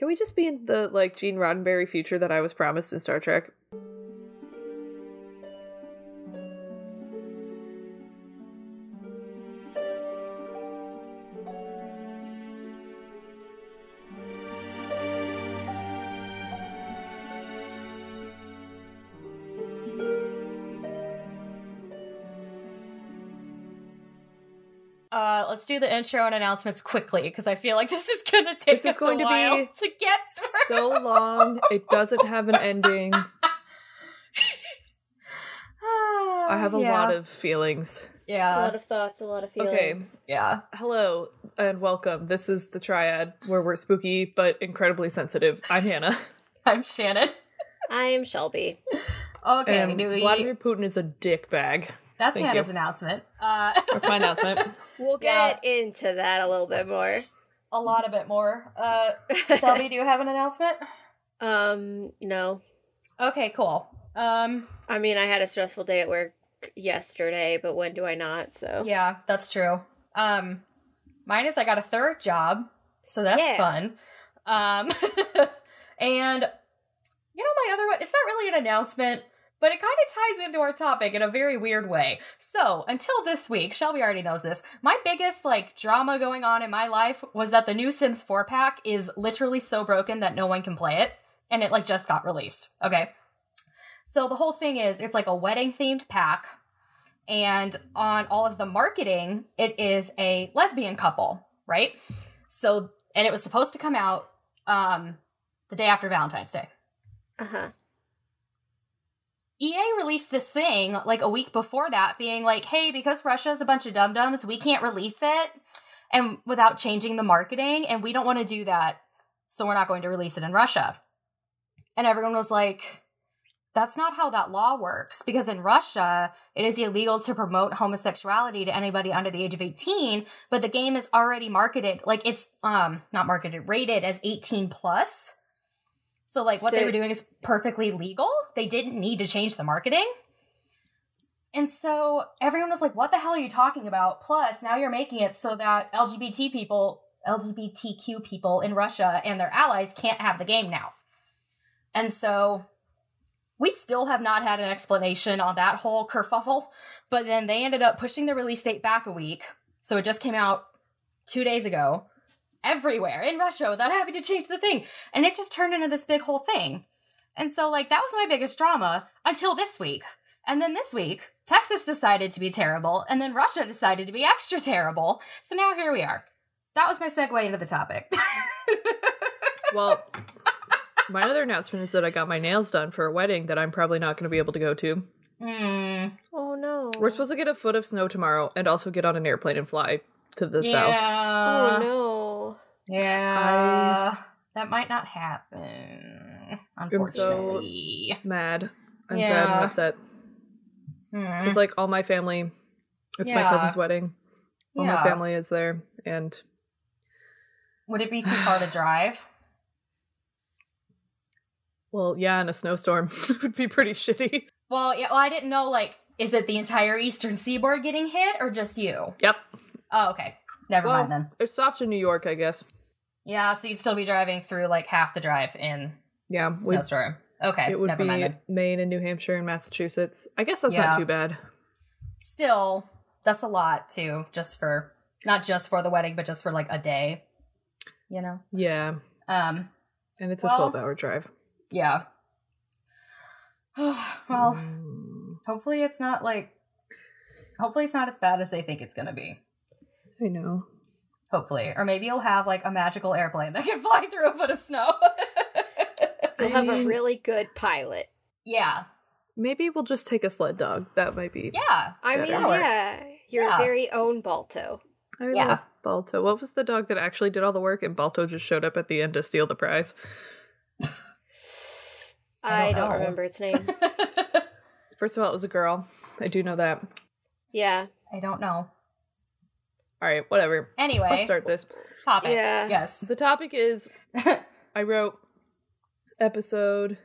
Can we just be in the, like, Gene Roddenberry future that I was promised in Star Trek? Let's do the intro and announcements quickly, because I feel like this is going to take us a while to get through. So long. It doesn't have an ending. I have a lot of feelings. Yeah. A lot of thoughts, a lot of feelings. Okay. Yeah. Hello and welcome. This is the Triad, where we're spooky but incredibly sensitive. I'm Hannah. I'm Shannon. I am Shelby. Okay. And Vladimir Putin is a dickbag. That's Thank Hannah's you. announcement. That's my announcement. We'll get into that a little bit more. A lot of it more. Shelby, do you have an announcement? No. Okay, cool. I mean, I had a stressful day at work yesterday, but when do I not, so. Yeah, that's true. Mine is I got a third job, so that's fun. And, you know, my other one, it's not really an announcement, but it kind of ties into our topic in a very weird way. So, until this week, Shelby already knows this, my biggest, like, drama going on in my life was that the new Sims 4-pack is literally so broken that no one can play it, and it, like, just got released, okay? So the whole thing is, it's like a wedding-themed pack, and on all of the marketing, it is a lesbian couple, right? So, and it was supposed to come out the day after Valentine's Day. Uh-huh. EA released this thing, like, a week before that, being like, hey, because Russia's a bunch of dum-dums, we can't release it and without changing the marketing, and we don't want to do that, so we're not going to release it in Russia. And everyone was like, that's not how that law works, because in Russia, it is illegal to promote homosexuality to anybody under the age of 18, but the game is already marketed, like, it's, not marketed, rated as 18 plus. So, like, what they were doing is perfectly legal. They didn't need to change the marketing. And so everyone was like, what the hell are you talking about? Plus, now you're making it so that LGBTQ people in Russia and their allies can't have the game now. And so we still have not had an explanation on that whole kerfuffle. But then they ended up pushing the release date back a week. So it just came out 2 days ago. Everywhere in Russia without having to change the thing. And it just turned into this big whole thing. And so, like, that was my biggest drama until this week. And then this week, Texas decided to be terrible, and then Russia decided to be extra terrible. So now here we are. That was my segue into the topic. Well, my other announcement is that I got my nails done for a wedding that I'm probably not going to be able to go to. Oh, no. We're supposed to get a foot of snow tomorrow and also get on an airplane and fly to the south. Oh, no. Yeah. That might not happen, unfortunately. I'm so mad. I'm sad and upset. Because, like, all my family, it's my cousin's wedding. All my family is there, and... Would it be too far to drive? Well, yeah, in a snowstorm. It would be pretty shitty. Well, yeah, I didn't know, like, is it the entire eastern seaboard getting hit, or just you? Yep. Oh, okay. Never mind then. It stops in New York, I guess. Yeah, so you'd still be driving through, like, half the drive in snowstorm. Okay, it would never mind then. Maine and New Hampshire and Massachusetts. I guess that's not too bad. Still, that's a lot, too, just for, not just for the wedding, but just for, like, a day, you know? Yeah. And it's a 12-hour drive. Yeah. Well, hopefully it's not, like, hopefully it's not as bad as they think it's gonna be. I know. Hopefully. Or maybe you'll have, like, a magical airplane that can fly through a foot of snow. You'll have a really good pilot. Yeah. Maybe we'll just take a sled dog. That might be Yeah. I mean, yeah. Your very own Balto. I love Balto. What was the dog that actually did all the work and Balto just showed up at the end to steal the prize? I don't remember its name. First of all, it was a girl. I do know that. Yeah. I don't know. All right, whatever. Anyway. Let's start this. Topic. Yeah. Yes. The topic is, I wrote episode...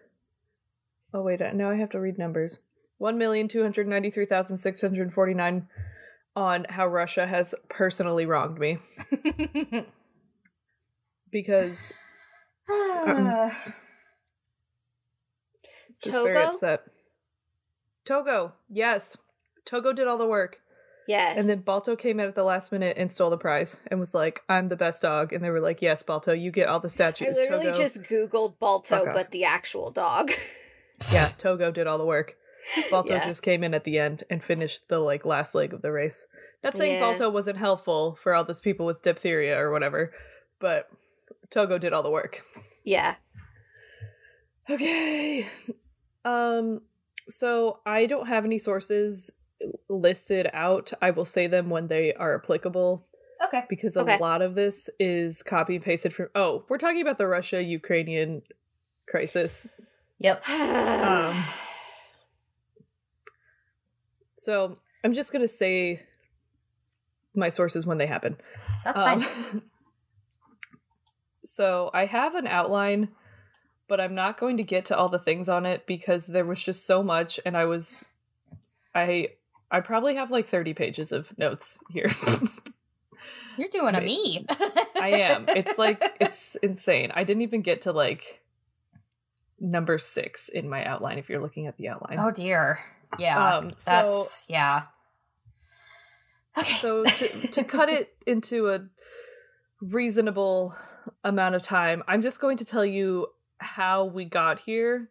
Oh, wait, now I have to read numbers. 1,293,649 on how Russia has personally wronged me. Because Just very upset. Togo, yes. Togo did all the work. Yes. And then Balto came in at the last minute and stole the prize and was like, I'm the best dog. And they were like, yes, Balto, you get all the statues. I literally Togo. just Googled Balto, but the actual dog. Yeah, Togo did all the work. Balto just came in at the end and finished the last leg of the race. Not saying Balto wasn't helpful for all those people with diphtheria or whatever, but Togo did all the work. Yeah. Okay. So I don't have any sources listed out. I will say them when they are applicable. Okay. Because a lot of this is copy and pasted from... Oh, we're talking about the Russia-Ukrainian crisis. Yep. So I'm just going to say my sources when they happen. That's fine. So I have an outline, but I'm not going to get to all the things on it because there was just so much, and I probably have 30 pages of notes here. You're doing a me. I am. It's insane. I didn't even get to number 6 in my outline if you're looking at the outline. Oh dear. Yeah. Okay. So to cut it into a reasonable amount of time, I'm just going to tell you how we got here,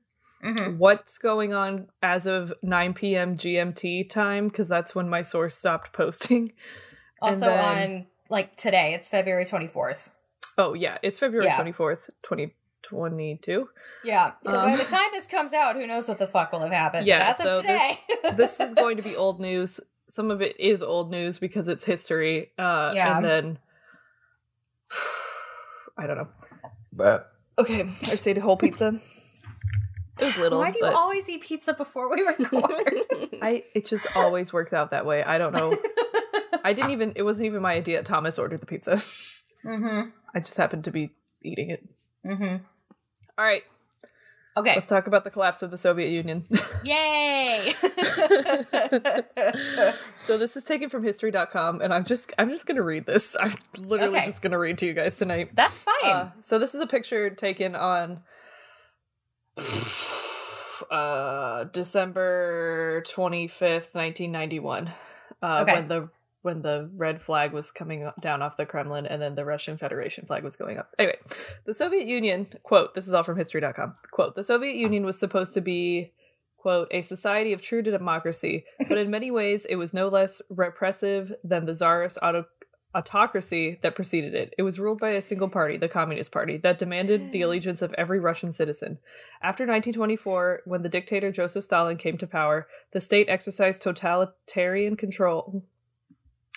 what's going on as of 9 p.m. GMT time, because that's when my source stopped posting. Also on today, it's February 24th. Oh yeah, it's February 24th, 2022. Yeah. So by the time this comes out, who knows what the fuck will have happened? Yeah. As of today, this is going to be old news. Some of it is old news because it's history. And then I don't know. But okay, I just ate a whole pizza. It was little. Why do you always eat pizza before we record? It just always works out that way. I don't know. It wasn't even my idea. Thomas ordered the pizza. I just happened to be eating it. All right. Okay. Let's talk about the collapse of the Soviet Union. Yay! So this is taken from history.com, and I'm just going to read this. I'm literally just going to read to you guys tonight. That's fine. So this is a picture taken on December 25th, 1991. When the red flag was coming down off the Kremlin and then the Russian Federation flag was going up. Anyway, the Soviet Union, quote, this is all from history.com, quote, the Soviet Union was supposed to be, quote, a society of true democracy, but in many ways it was no less repressive than the Tsarist autocracy that preceded it. It was ruled by a single party, the Communist Party, that demanded the allegiance of every Russian citizen. After 1924, when the dictator Joseph Stalin came to power, the state exercised totalitarian control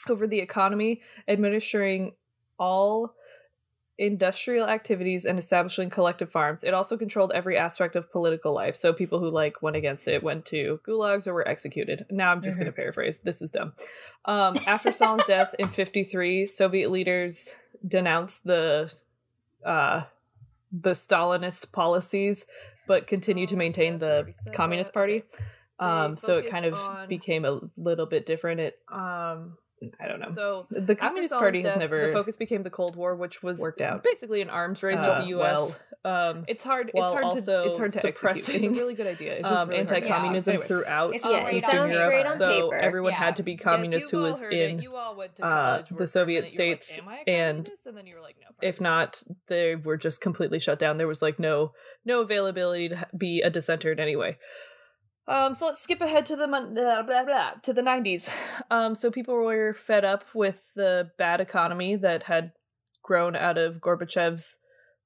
over the economy, administering all industrial activities and establishing collective farms. It also controlled every aspect of political life. So people who went against it went to gulags or were executed. Now I'm just going to paraphrase. This is dumb. After Stalin's death in 1953, Soviet leaders denounced the Stalinist policies, but continued to maintain the Communist Party. So it kind of became a little bit different. I don't know. So the Communist Party has never. The focus became the Cold War, which was worked out basically an arms race with the U.S. It's hard. It's hard to suppress. It's a really good idea. It's just really anti-communism throughout Eastern Europe. So everyone had to be communist who was in the Soviet states, and if not, they were just completely shut down. There was no availability to be a dissenter in any way. So let's skip ahead to the 90s. So people were fed up with the bad economy that had grown out of Gorbachev's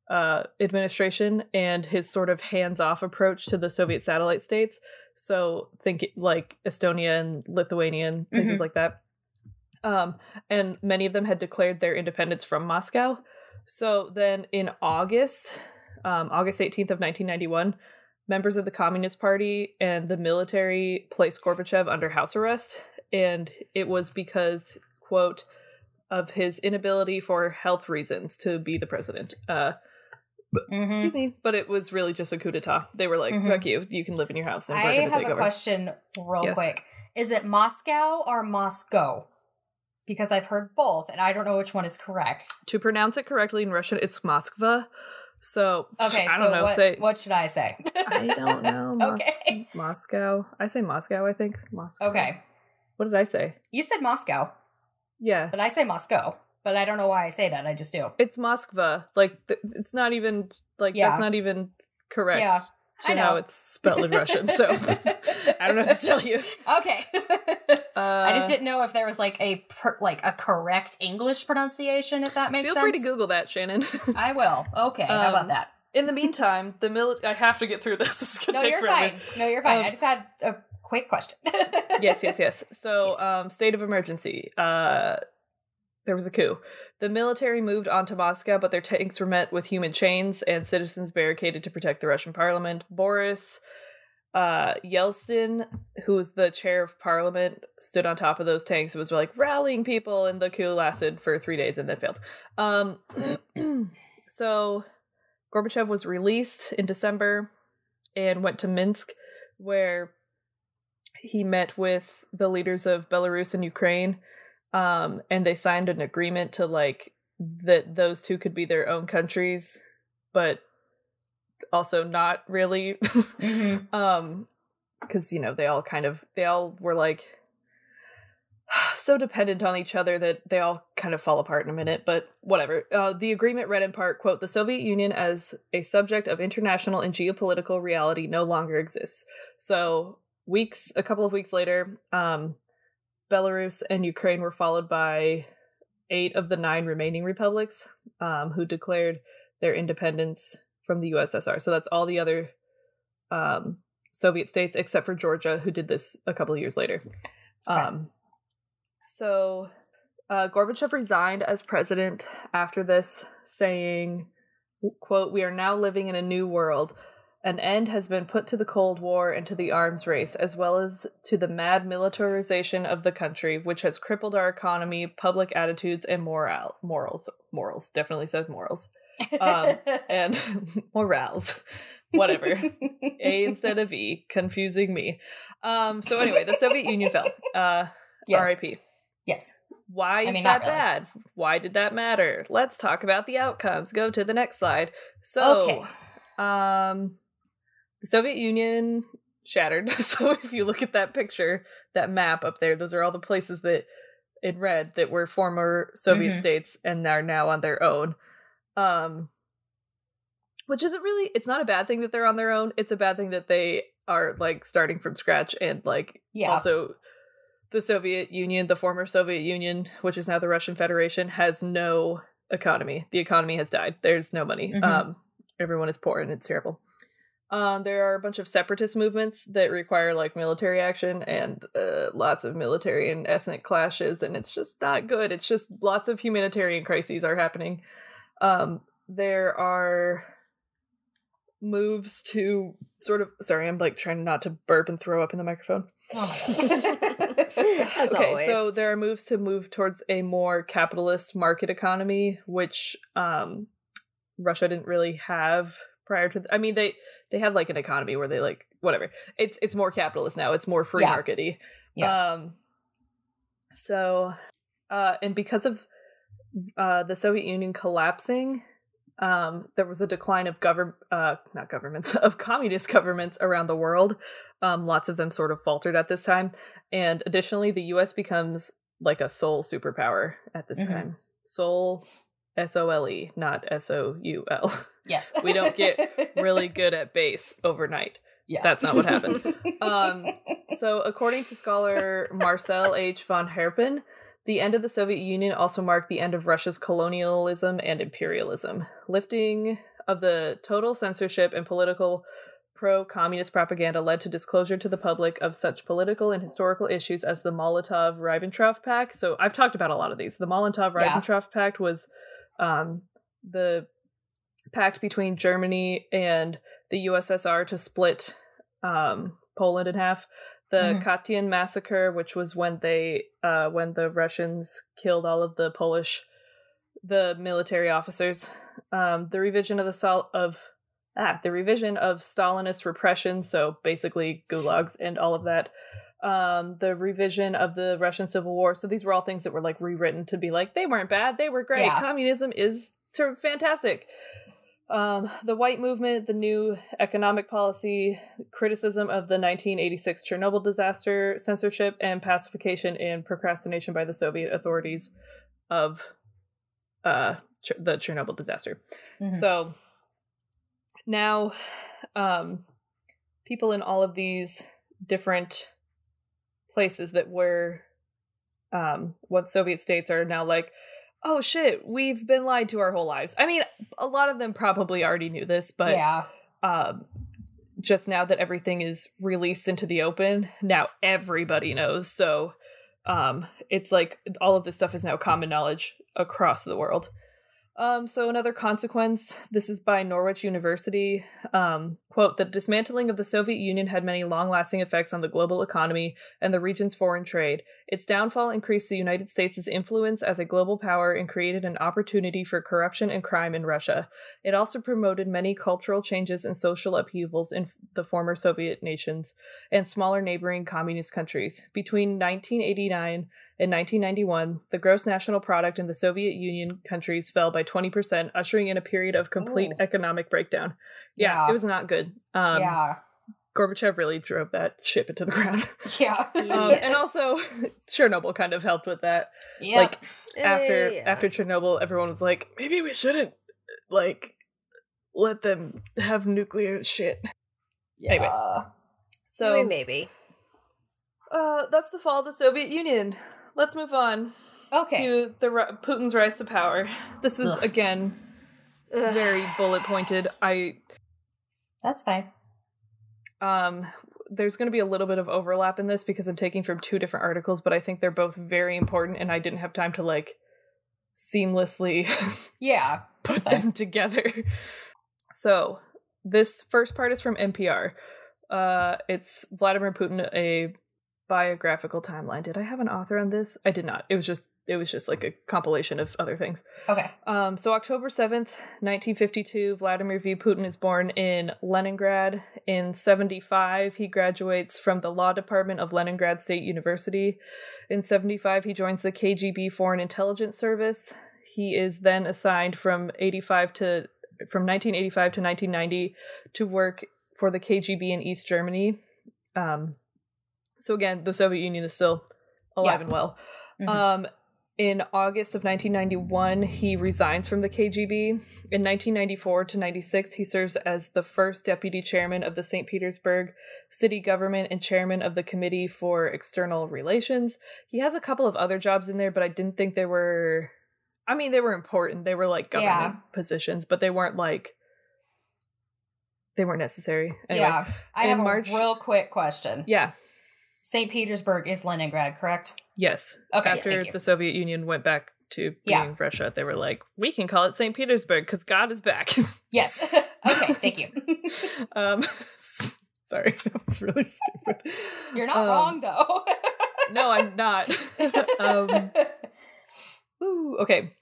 administration and his sort of hands-off approach to the Soviet satellite states. So think Estonia and Lithuania and places like that. And many of them had declared their independence from Moscow. So then in August 18th of 1991, members of the Communist Party and the military placed Gorbachev under house arrest, and it was because, quote, of his inability for health reasons to be the president. Excuse me, but it was really just a coup d'etat. They were like, fuck you, you can live in your house. And I have a question real quick. Is it Moscow or Moscow? Because I've heard both, and I don't know which one is correct. To pronounce it correctly in Russian, it's Moskva. So okay, I don't know. What should I say? I don't know. Okay. Moscow. I say Moscow. I think Moscow. Okay. What did I say? You said Moscow. Yeah, but I say Moscow. But I don't know why I say that. I just do. It's Moskva. Like it's not even like that's not even correct. Yeah. I know how it's spelled in Russian, so I don't know what to tell you. Okay. I just didn't know if there was like a correct English pronunciation, if that makes sense. Feel free to Google that, Shannon. I will. Okay, how about that? In the meantime, I have to get through this. This is gonna take forever. Fine. No, you're fine. I just had a quick question. Yes. So, state of emergency. There was a coup. The military moved onto Moscow, but their tanks were met with human chains, and citizens barricaded to protect the Russian parliament. Boris Yeltsin, who was the chair of parliament, stood on top of those tanks and was like rallying people, and the coup lasted for 3 days and then failed. So Gorbachev was released in December and went to Minsk, where he met with the leaders of Belarus and Ukraine. And they signed an agreement to that those two could be their own countries, but also not really. Mm-hmm. Because they all were like so dependent on each other that they all kind of fall apart in a minute, but whatever. The agreement read in part, quote, "The Soviet Union as a subject of international and geopolitical reality no longer exists." So a couple of weeks later, Belarus and Ukraine were followed by 8 of the 9 remaining republics who declared their independence from the USSR. So that's all the other Soviet states except for Georgia, who did this a couple of years later. So Gorbachev resigned as president after this, saying, quote, "We are now living in a new world. An end has been put to the Cold War and to the arms race, as well as to the mad militarization of the country, which has crippled our economy, public attitudes, and morals. Morals. Definitely says morals. And morals. Whatever. A instead of E. Confusing me. So anyway, the Soviet Union fell. Yes. R.I.P. Yes. Why is that bad? Why did that matter? Let's talk about the outcomes. Go to the next slide. So, okay. The Soviet Union shattered. So if you look at that picture, that map up there, those are all the places that in red that were former Soviet states and are now on their own. Which isn't really, it's not a bad thing that they're on their own. It's a bad thing that they are starting from scratch and also the Soviet Union, the former Soviet Union, which is now the Russian Federation, has no economy. The economy has died. There's no money. Everyone is poor and it's terrible. There are a bunch of separatist movements that require military action and lots of military and ethnic clashes, and it's just not good. It's just lots of humanitarian crises are happening. There are moves to sort of, sorry, I'm trying not to burp and throw up in the microphone. Oh my god. As always. So there are moves to move towards a more capitalist market economy, which Russia didn't really have prior to they had an economy where they whatever. It's more capitalist now. It's more free market-y. Yeah. And because of the Soviet Union collapsing, there was a decline of of communist governments around the world. Lots of them sort of faltered at this time. And additionally, the US becomes a sole superpower at this time. Sole, SOLE, not SOUL. Yes. We don't get really good at base overnight. Yeah. That's not what happened. So according to scholar Marcel H. von Herpen, the end of the Soviet Union also marked the end of Russia's colonialism and imperialism. Lifting of the total censorship and political pro-communist propaganda led to disclosure to the public of such political and historical issues as the Molotov-Ribbentrop Pact. So I've talked about a lot of these. The Molotov-Ribbentrop Pact was the pact between Germany and the USSR to split Poland in half. The Katyn massacre, which was when when the Russians killed all of the military officers. The revision of the revision of Stalinist repression, so basically gulags and all of that. The revision of the Russian Civil War. So these were all things that were rewritten to be they weren't bad, they were great. Yeah. Communism is fantastic. The White Movement, the new economic policy, criticism of the 1986 Chernobyl disaster, censorship and pacification and procrastination by the Soviet authorities of the Chernobyl disaster. Mm-hmm. So now people in all of these different places that were what Soviet states are now like, oh shit, we've been lied to our whole lives. I mean, a lot of them probably already knew this, but just now that everything is released into the open, now everybody knows. So it's like all of this stuff is now common knowledge across the world. So another consequence, this is by Norwich University, quote, the dismantling of the Soviet Union had many long-lasting effects on the global economy and the region's foreign trade. Its downfall increased the United States' influence as a global power and created an opportunity for corruption and crime in Russia. It also promoted many cultural changes and social upheavals in the former Soviet nations and smaller neighboring communist countries. Between 1989 and 1991, the gross national product in the Soviet Union countries fell by 20%, ushering in a period of complete economic breakdown. Yeah, it was not good. Gorbachev really drove that ship into the ground. Yeah. And also, Chernobyl kind of helped with that. Yeah. Like, after Chernobyl, everyone was like, maybe we shouldn't, like, let them have nuclear shit. Yeah. Anyway. So, maybe. That's the fall of the Soviet Union. Let's move on to Putin's rise to power. This is, again, very bullet pointed. That's fine. There's going to be a little bit of overlap in this because I'm taking from two different articles, but I think they're both very important, and I didn't have time to, like, seamlessly put them together. So, this first part is from NPR. It's Vladimir Putin, a biographical timeline. Did I have an author on this? I did not. It was just like a compilation of other things. Okay. So October 7th, 1952, Vladimir V. Putin is born in Leningrad. In 75, he graduates from the law department of Leningrad State University. In 75, he joins the KGB Foreign Intelligence Service. He is then assigned from 1985 to 1990 to work for the KGB in East Germany. So again, the Soviet Union is still alive and well. Mm-hmm. In August of 1991, he resigns from the KGB. In 1994 to 96, he serves as the first deputy chairman of the St. Petersburg city government and chairman of the Committee for External Relations. He has a couple of other jobs in there, but I didn't think they were... I mean, they were important. They were like government positions, but they weren't like... They weren't necessary. Anyway, I have a real quick question. Yeah. St. Petersburg is Leningrad, correct? Yes. Okay. After the Soviet Union went back to being Russia, they were like, we can call it St. Petersburg because God is back. Yes. Okay, thank you. Sorry, that was really stupid. You're not wrong, though. No, I'm not. Okay.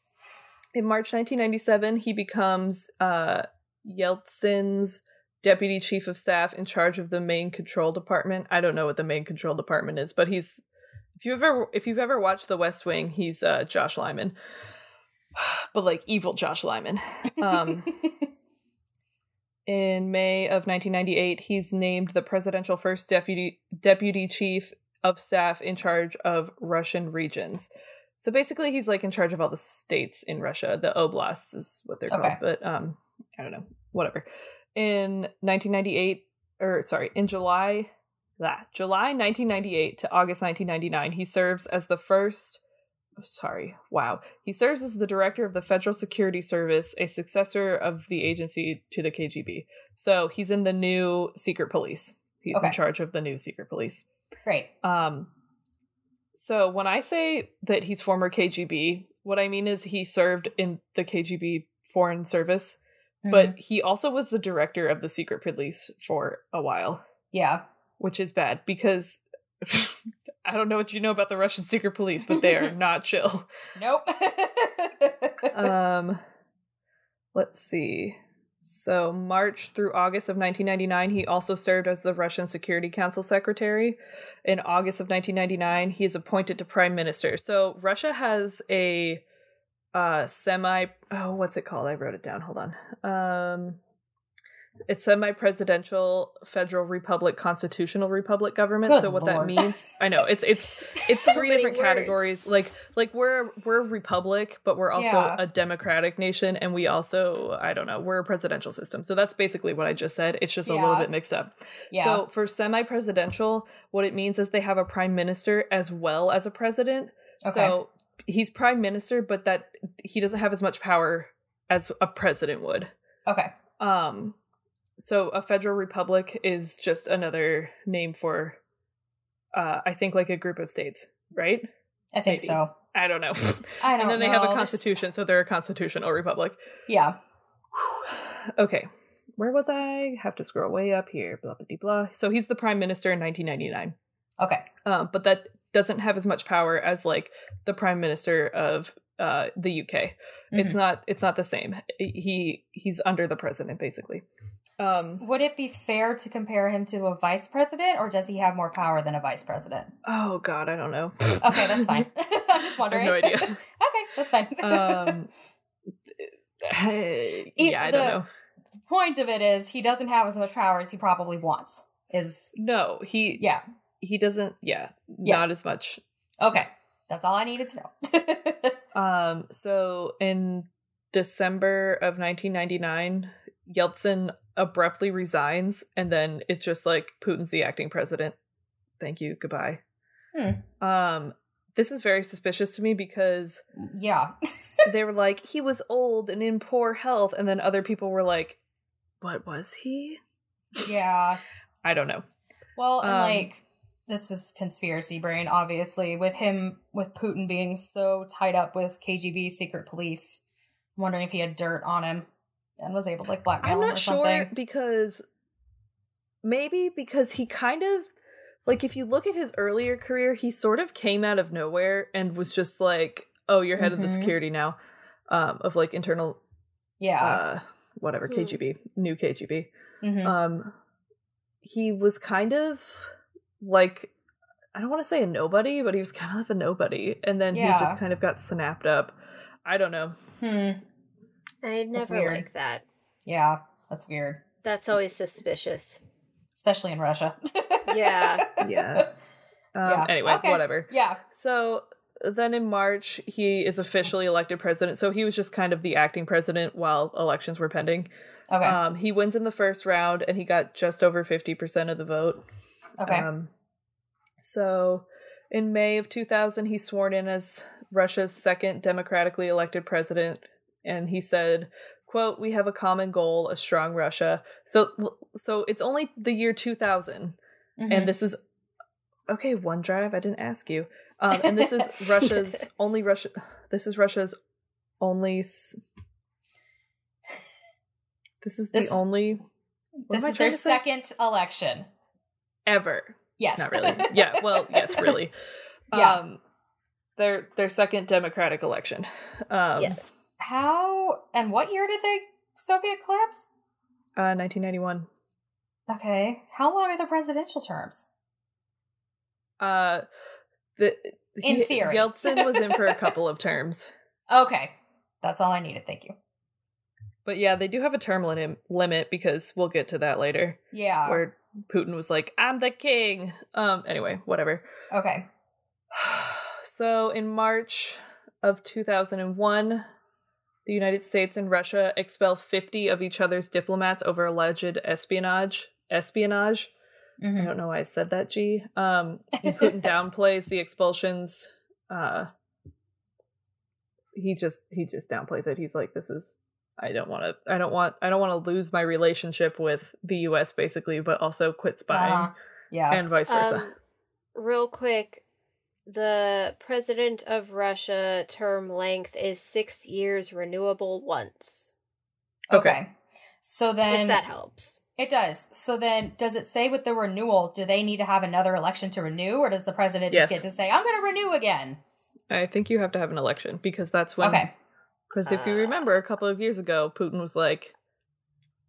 In March 1997, he becomes Yeltsin's deputy chief of staff in charge of the main control department. I don't know what the main control department is, but he's if you've ever watched The West Wing, he's Josh Lyman, but like evil Josh Lyman. In May of 1998, he's named the presidential first deputy chief of staff in charge of Russian regions. So basically, he's like in charge of all the states in Russia. The oblasts is what they're called, but I don't know, whatever. In July 1998 to August 1999, he serves as the director of the Federal Security Service, a successor of the agency to the KGB. So he's in the new secret police. He's in charge of the new secret police. Great. So when I say that he's former KGB, what I mean is he served in the KGB Foreign Service. But he also was the director of the secret police for a while. Yeah. Which is bad because I don't know what you know about the Russian secret police, but they are not chill. Nope. Let's see. So March through August of 1999, he also served as the Russian Security Council secretary. In August of 1999, he is appointed to prime minister. So Russia has a what's it called? I wrote it down. Hold on. It's semi-presidential federal republic, constitutional republic government. Good so what Lord. that means, I know it's So three many different words. categories. Like we're a republic, but we're also a democratic nation, and we also, I don't know, we're a presidential system. So that's basically what I just said. It's just a little bit mixed up. Yeah. So for semi-presidential, what it means is they have a prime minister as well as a president. Okay. So he's prime minister, but that he doesn't have as much power as a president would. Okay. So a federal republic is just another name for, I think, like a group of states, right? I think Maybe. so. I don't know. I don't know. And then they have a constitution, so they're a constitutional republic. Yeah. Okay. Where was I? Have to scroll way up here. Blah, blah, blah. So he's the prime minister in 1999. Okay. But that doesn't have as much power as, like, the prime minister of the UK. Mm-hmm. It's not the same. He's under the president, basically. Would it be fair to compare him to a vice president, or does he have more power than a vice president? Oh, God, I don't know. Okay, that's fine. I'm just wondering. I have no idea. Okay, that's fine. I don't know. The point of it is he doesn't have as much power as he probably wants. He doesn't, not as much. Okay, that's all I needed to know. So in December of 1999, Yeltsin abruptly resigns, and then it's just like, Putin's the acting president. Thank you, goodbye. This is very suspicious to me because they were like, he was old and in poor health, and then other people were like, what was he? Yeah. I don't know. Well, and this is conspiracy brain, obviously, with Putin being so tied up with KGB secret police. I'm wondering if he had dirt on him and was able to blackmail him or something. I'm not sure, because he kind of, like, if you look at his earlier career, he sort of came out of nowhere and was just like, oh, you're head of the security now, of like internal, whatever, KGB, new KGB. He was kind of like, I don't want to say a nobody, but he was kind of a nobody, and then he just kind of got snapped up. I don't know. I never like that. Yeah, that's weird. That's always suspicious. Especially in Russia. Yeah. Anyway, whatever. Yeah. So then in March, he is officially elected president. So he was just kind of the acting president while elections were pending. Okay. He wins in the first round, and he got just over 50% of the vote. Okay. So in May of 2000, he's sworn in as Russia's second democratically elected president. And he said, quote, "We have a common goal, a strong Russia." So it's only the year 2000. And this is, okay, OneDrive, I didn't ask you. And this is Russia's only this is Russia's only, this is the only, this is their second election. Ever. Yes. Not really. Yeah, well, yes, really. Yeah. Their second democratic election. Yes. How and what year did the Soviet collapse? 1991. Okay. How long are the presidential terms? In theory. Yeltsin was in for a couple of terms. Okay. That's all I needed. Thank you. But yeah, they do have a term limit because we'll get to that later. Yeah. Where Putin was like, I'm the king. Anyway, whatever. Okay. So in March of 2001, the United States and Russia expel 50 of each other's diplomats over alleged espionage. I don't know why I said that, G. Putin downplays the expulsions. He just downplays it. He's like, I don't want to lose my relationship with the US, basically, but also quit spying. And vice versa. Real quick, the president of Russia term length is 6 years, renewable once. Okay. So then, if that helps. It does. So then, does it say with the renewal, do they need to have another election to renew, or does the president just get to say, I'm going to renew again? I think you have to have an election, because that's when... Okay. Because if you remember, a couple of years ago, Putin was like,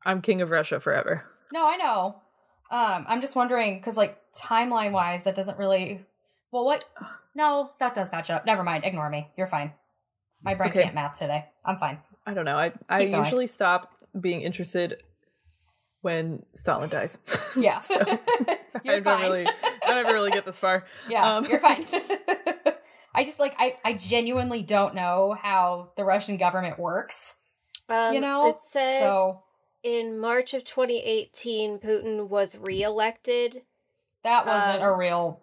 I'm king of Russia forever. No, I know. I'm just wondering, because, like, timeline-wise, that doesn't really... Well, what? No, that does match up. Never mind. Ignore me. You're fine. My brain can't math today. I'm fine. I don't know. I usually stop being interested when Stalin dies. Yeah. So You're fine. I never really get this far. Yeah, you're fine. I just I genuinely don't know how the Russian government works. It says in March of 2018, Putin was reelected. That wasn't a real.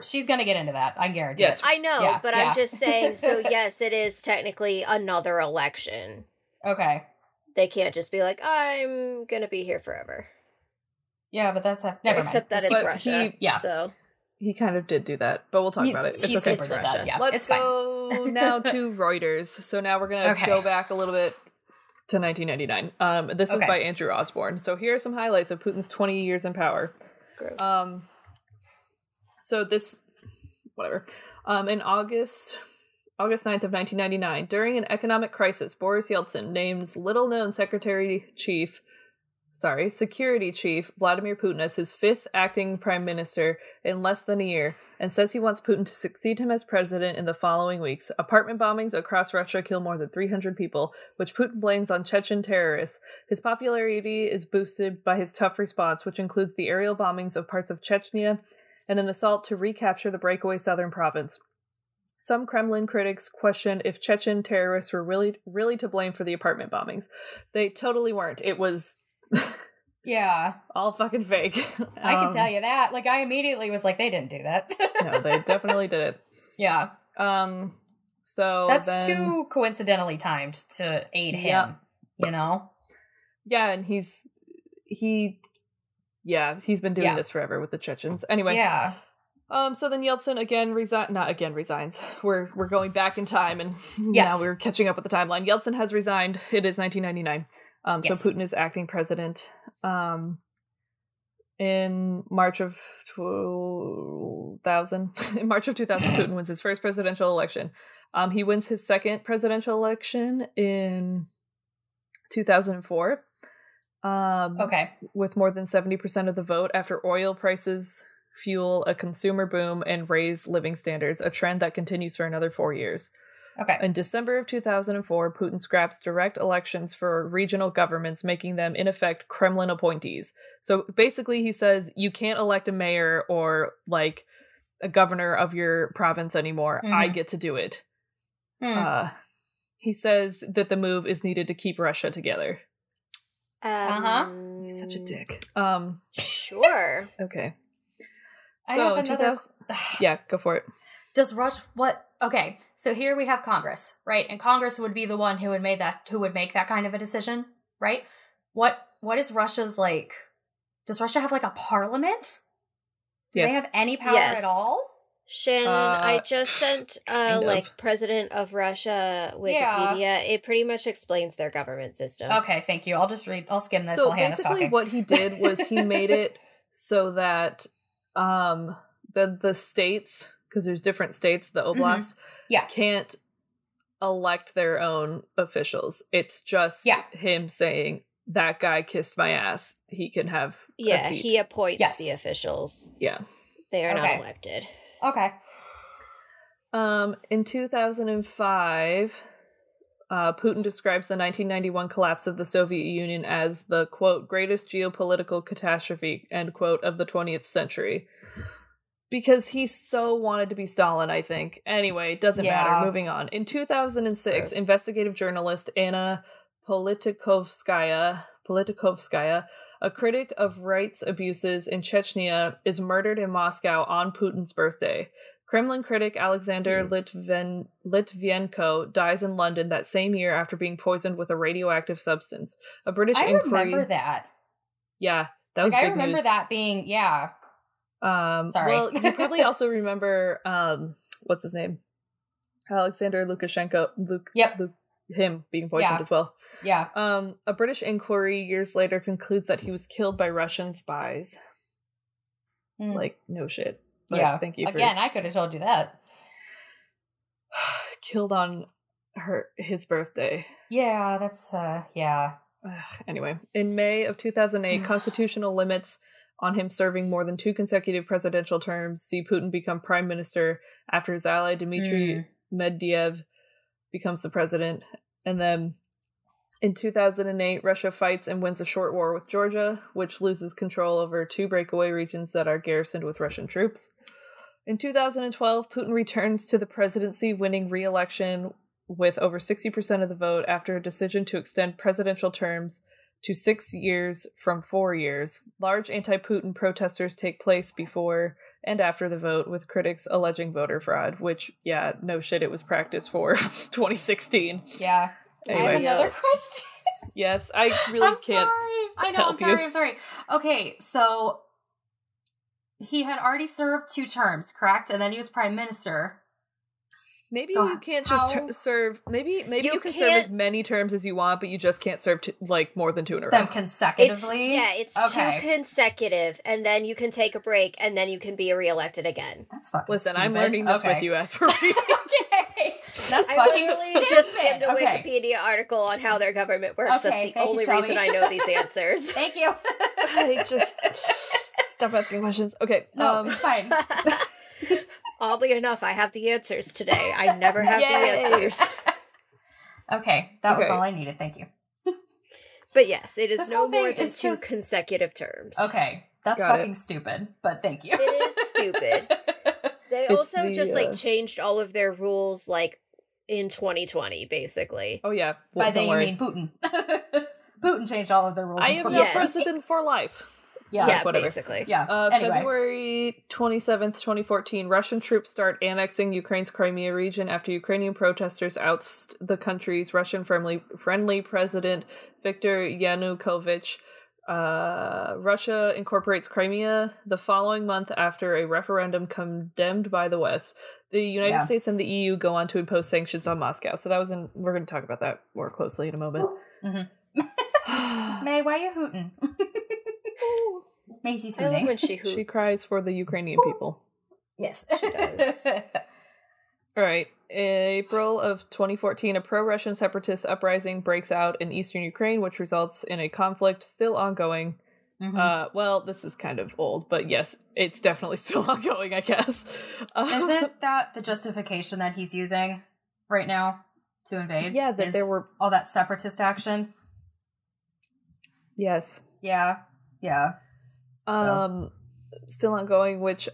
She's gonna get into that. I guarantee. Yes, it. I know, but I'm just saying. So yes, it is technically another election. Okay. They can't just be like, I'm gonna be here forever. Yeah, but that's never mind. Except that it's Russia. So he kind of did do that, but we'll talk about it. It's Russia. Yeah, let's go now to Reuters. So now we're gonna go back a little bit to 1999. This is by Andrew Osborne. So here are some highlights of Putin's 20 years in power. Gross. So this, whatever. In August 9th of 1999, during an economic crisis, Boris Yeltsin names little-known Security Chief Vladimir Putin as his fifth acting prime minister in less than a year, and says he wants Putin to succeed him as president in the following weeks. Apartment bombings across Russia kill more than 300 people, which Putin blames on Chechen terrorists. His popularity is boosted by his tough response, which includes the aerial bombings of parts of Chechnya and an assault to recapture the breakaway southern province. Some Kremlin critics question if Chechen terrorists were really to blame for the apartment bombings. They totally weren't. It was all fucking fake. I can tell you that. Like, I immediately was like, they didn't do that. No, they definitely did it. Yeah. So that's too coincidentally timed to aid him, you know? Yeah, and he's been doing this forever with the Chechens. Anyway. Yeah. So then Yeltsin resigns. We're going back in time, and now we're catching up with the timeline. Yeltsin has resigned. It is 1999. So Putin is acting president. In March of 2000, Putin wins his first presidential election. He wins his second presidential election in 2004. With more than 70% of the vote after oil prices fuel a consumer boom and raise living standards, a trend that continues for another 4 years. In December of 2004, Putin scraps direct elections for regional governments, making them, in effect, Kremlin appointees. So basically he says, you can't elect a mayor or, like, a governor of your province anymore. I get to do it. He says that the move is needed to keep Russia together. He's such a dick. Sure. Okay. So, yeah, go for it. Does Russia Okay, so here we have Congress, right? And Congress would be the one who would make that kind of a decision, right? What is Russia's like? Does Russia have like a parliament? Do they have any power at all? Shannon, I just sent President of Russia Wikipedia. Yeah. It pretty much explains their government system. Okay, thank you. I'll skim this while Hannah's talking. So basically what he did was he made it so that the states, because there's different states, the oblasts, can't elect their own officials. It's just him saying, that guy kissed my ass. He can have a seat. He appoints the officials. Yeah. They are not elected. Okay. In 2005, Putin describes the 1991 collapse of the Soviet Union as the, quote, greatest geopolitical catastrophe, end quote, of the 20th century. Because he so wanted to be Stalin, I think. Anyway, doesn't matter. Moving on. In 2006, investigative journalist Anna Politkovskaya, a critic of rights abuses in Chechnya, is murdered in Moscow on Putin's birthday. Kremlin critic Alexander Litvinenko dies in London that same year after being poisoned with a radioactive substance. A British inquiry... I remember that. Yeah, that was big news. I remember that being... Yeah. Sorry. Well, you probably also remember, what's his name? Alexander Lukashenko. Him being poisoned as well. Yeah. A British inquiry years later concludes that he was killed by Russian spies. Like, no shit. But thank you Again, I could have told you that. Killed on his birthday. Yeah, that's, Anyway, in May of 2008, constitutional limits on him serving more than 2 consecutive presidential terms see Putin become prime minister after his ally Dmitry Medvedev becomes the president. And then in 2008, Russia fights and wins a short war with Georgia, which loses control over 2 breakaway regions that are garrisoned with Russian troops. In 2012, Putin returns to the presidency, winning re-election with over 60% of the vote after a decision to extend presidential terms to 6 years from 4 years. Large anti-Putin protesters take place before and after the vote, with critics alleging voter fraud, which, yeah, no shit, it was practiced for 2016. Yeah. Anyway. I have another question. Yes, I really can't. Sorry. I know, I'm sorry. Okay, so he had already served 2 terms, correct? And then he was prime minister. Maybe so you can't just serve. Maybe you can serve as many terms as you want, but you just can't serve more than 2 in a row. Them consecutively. It's 2 consecutive, and then you can take a break, and then you can be reelected again. That's fucking. Listen, stupid. I'm learning this with you as for reading. Okay, that's I fucking literally just skimmed a Wikipedia article on how their government works. That's the only reason I know these answers. Thank you. I just stop asking questions. Okay, no, it's fine. Oddly enough, I have the answers today. I never have the answers. Okay, that was all I needed. Thank you. But yes, it is no more than 2 consecutive terms. Okay, that's fucking stupid, but thank you. It is stupid. They also just changed all of their rules in 2020. Basically. Oh yeah. By that you mean Putin. Putin changed all of their rules. I am the president for life. Yeah, whatever. Basically. Yeah. Anyway. February 27th, 2014, Russian troops start annexing Ukraine's Crimea region after Ukrainian protesters oust the country's Russian-friendly president, Viktor Yanukovych. Russia incorporates Crimea the following month after a referendum condemned by the West. The United States and the EU go on to impose sanctions on Moscow. So that was we're going to talk about that more closely in a moment. Mm-hmm. May, why are you hooting? Maisie's hooting. I love when she hoots. She cries for the Ukrainian people. Yes. She does. All right. April of 2014, a pro-Russian separatist uprising breaks out in eastern Ukraine, which results in a conflict still ongoing. Mm-hmm. Well, this is kind of old, but yes, it's definitely still ongoing, I guess. Isn't that the justification that he's using right now to invade? Yeah, that there were all that separatist action. Yes. Yeah. Still ongoing, which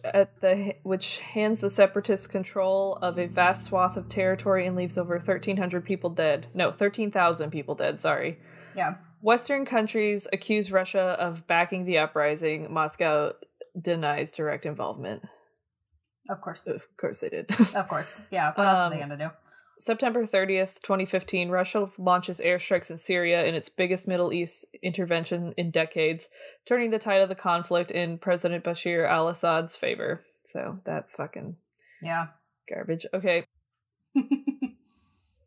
hands the separatists control of a vast swath of territory and leaves over 1,300 people dead. No, 13,000 people dead. Sorry. Yeah. Western countries accuse Russia of backing the uprising. Moscow denies direct involvement. Of course. Of course they did. Of course. Yeah. What else are they going to do? September 30th, 2015, Russia launches airstrikes in Syria in its biggest Middle East intervention in decades, turning the tide of the conflict in President Bashar al-Assad's favor. So, that fucking... garbage. Okay.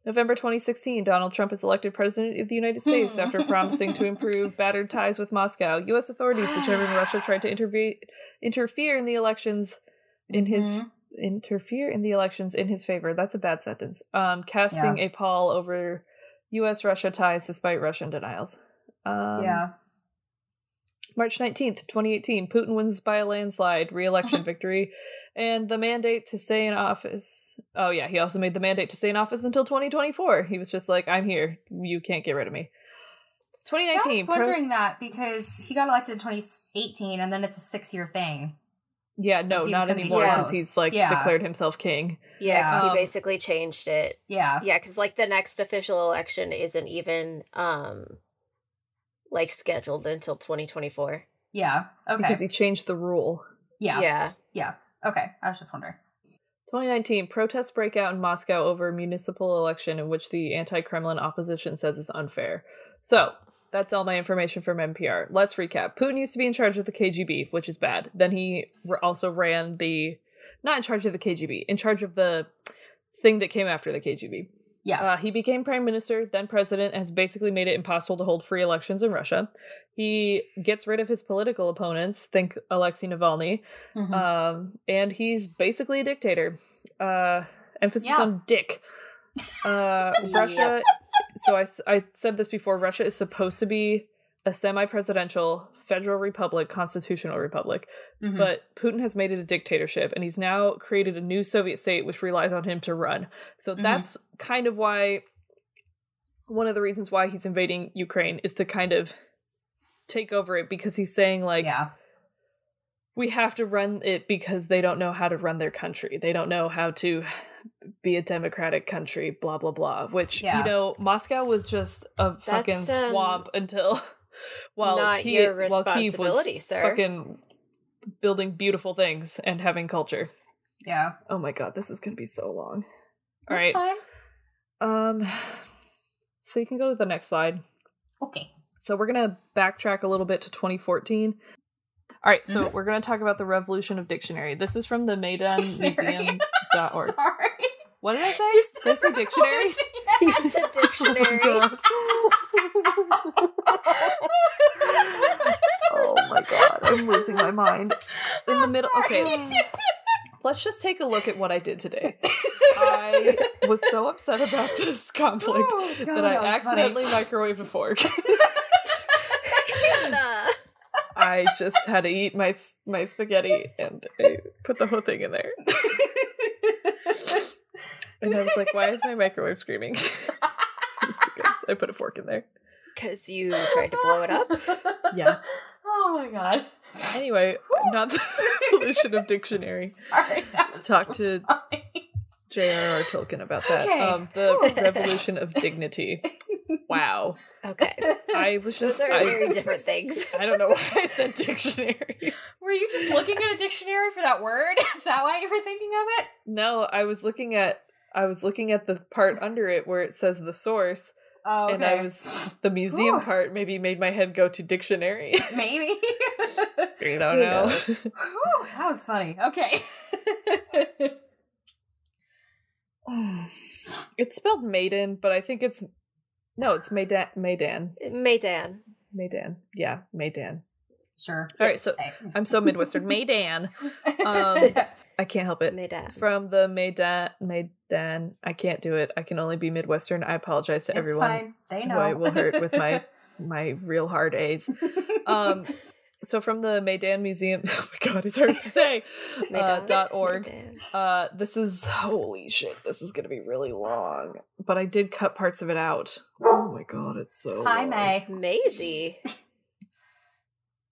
November 2016, Donald Trump is elected president of the United States after promising to improve battered ties with Moscow. U.S. authorities determined Russia tried to interfere in the elections in his... interfere in the elections in his favor. That's a bad sentence. Casting a pall over U.S.-Russia ties despite Russian denials. March 19th, 2018, Putin wins by a landslide, re-election victory, and the mandate to stay in office. Oh yeah, he also made the mandate to stay in office until 2024. He was just like, I'm here. You can't get rid of me. 2019. I was wondering that because he got elected in 2018 and then it's a 6-year thing. Yeah, so no, not anymore because he's declared himself king. Yeah, because he basically changed it. Yeah. Yeah, because the next official election isn't even scheduled until 2024. Yeah. Okay. Because he changed the rule. Yeah. Okay. I was just wondering. 2019, protests break out in Moscow over a municipal election in which the anti-Kremlin opposition says is unfair. So, that's all my information from NPR. Let's recap. Putin used to be in charge of the KGB, which is bad. Then he also ran not in charge of the KGB, in charge of the thing that came after the KGB. Yeah. He became prime minister, then president, and has basically made it impossible to hold free elections in Russia. He gets rid of his political opponents, think Alexei Navalny, and he's basically a dictator. Emphasis on dick. Russia... So I said this before, Russia is supposed to be a semi-presidential federal republic, constitutional republic. Mhm. But Putin has made it a dictatorship, and he's now created a new Soviet state which relies on him to run. So that's kind of why, one of the reasons why he's invading Ukraine is to kind of take over it, because he's saying, like, we have to run it because they don't know how to run their country. They don't know how to be a democratic country, blah, blah, blah. Which, you know, Moscow was just a fucking swamp until... not your responsibility, was sir. Fucking building beautiful things and having culture. Yeah. Oh my god, this is gonna be so long. All That's right. fine. So you can go to the next slide. Okay. So we're gonna backtrack a little bit to 2014. All right, so we're gonna talk about the revolution of dictionary. This is from the MaidanMuseum.org. Sorry. What did I say? Did I say dictionary? You said dictionary. Oh my god, I'm losing my mind. In the middle, okay. Let's just take a look at what I did today. I was so upset about this conflict that I accidentally microwaved a fork. I just had to eat my spaghetti, and I put the whole thing in there. And I was like, why is my microwave screaming? It's because I put a fork in there. Because you tried to blow it up? Yeah. Oh my god. Anyway, not the revolution of dictionary. Sorry, Talk to J.R.R. Tolkien about that. Okay. The revolution of dignity. Wow. Okay. I was just... Those are very different things. I don't know why I said dictionary. Were you just looking at a dictionary for that word? Is that why you were thinking of it? No, I was looking at the part under it where it says the source. Oh, okay. And I was... The museum part maybe made my head go to dictionary. Maybe. You don't know. Whew, that was funny. Okay. It's spelled Maiden, but I think it's... No, it's Maidan. Maidan. Yeah, Maidan. Sure. All right, so I'm so Midwestern. Maidan. I can't help it. Maidan. From the Maidan. I can't do it. I can only be Midwestern. I apologize to everyone. Fine. They know. Who I will hurt with my real hard A's. So from the Maidan Museum, oh my god, it's hard to say, .org. This is, holy shit, this is going to be really long. But I did cut parts of it out. Oh my god, it's so Hi, long. May. Maisie.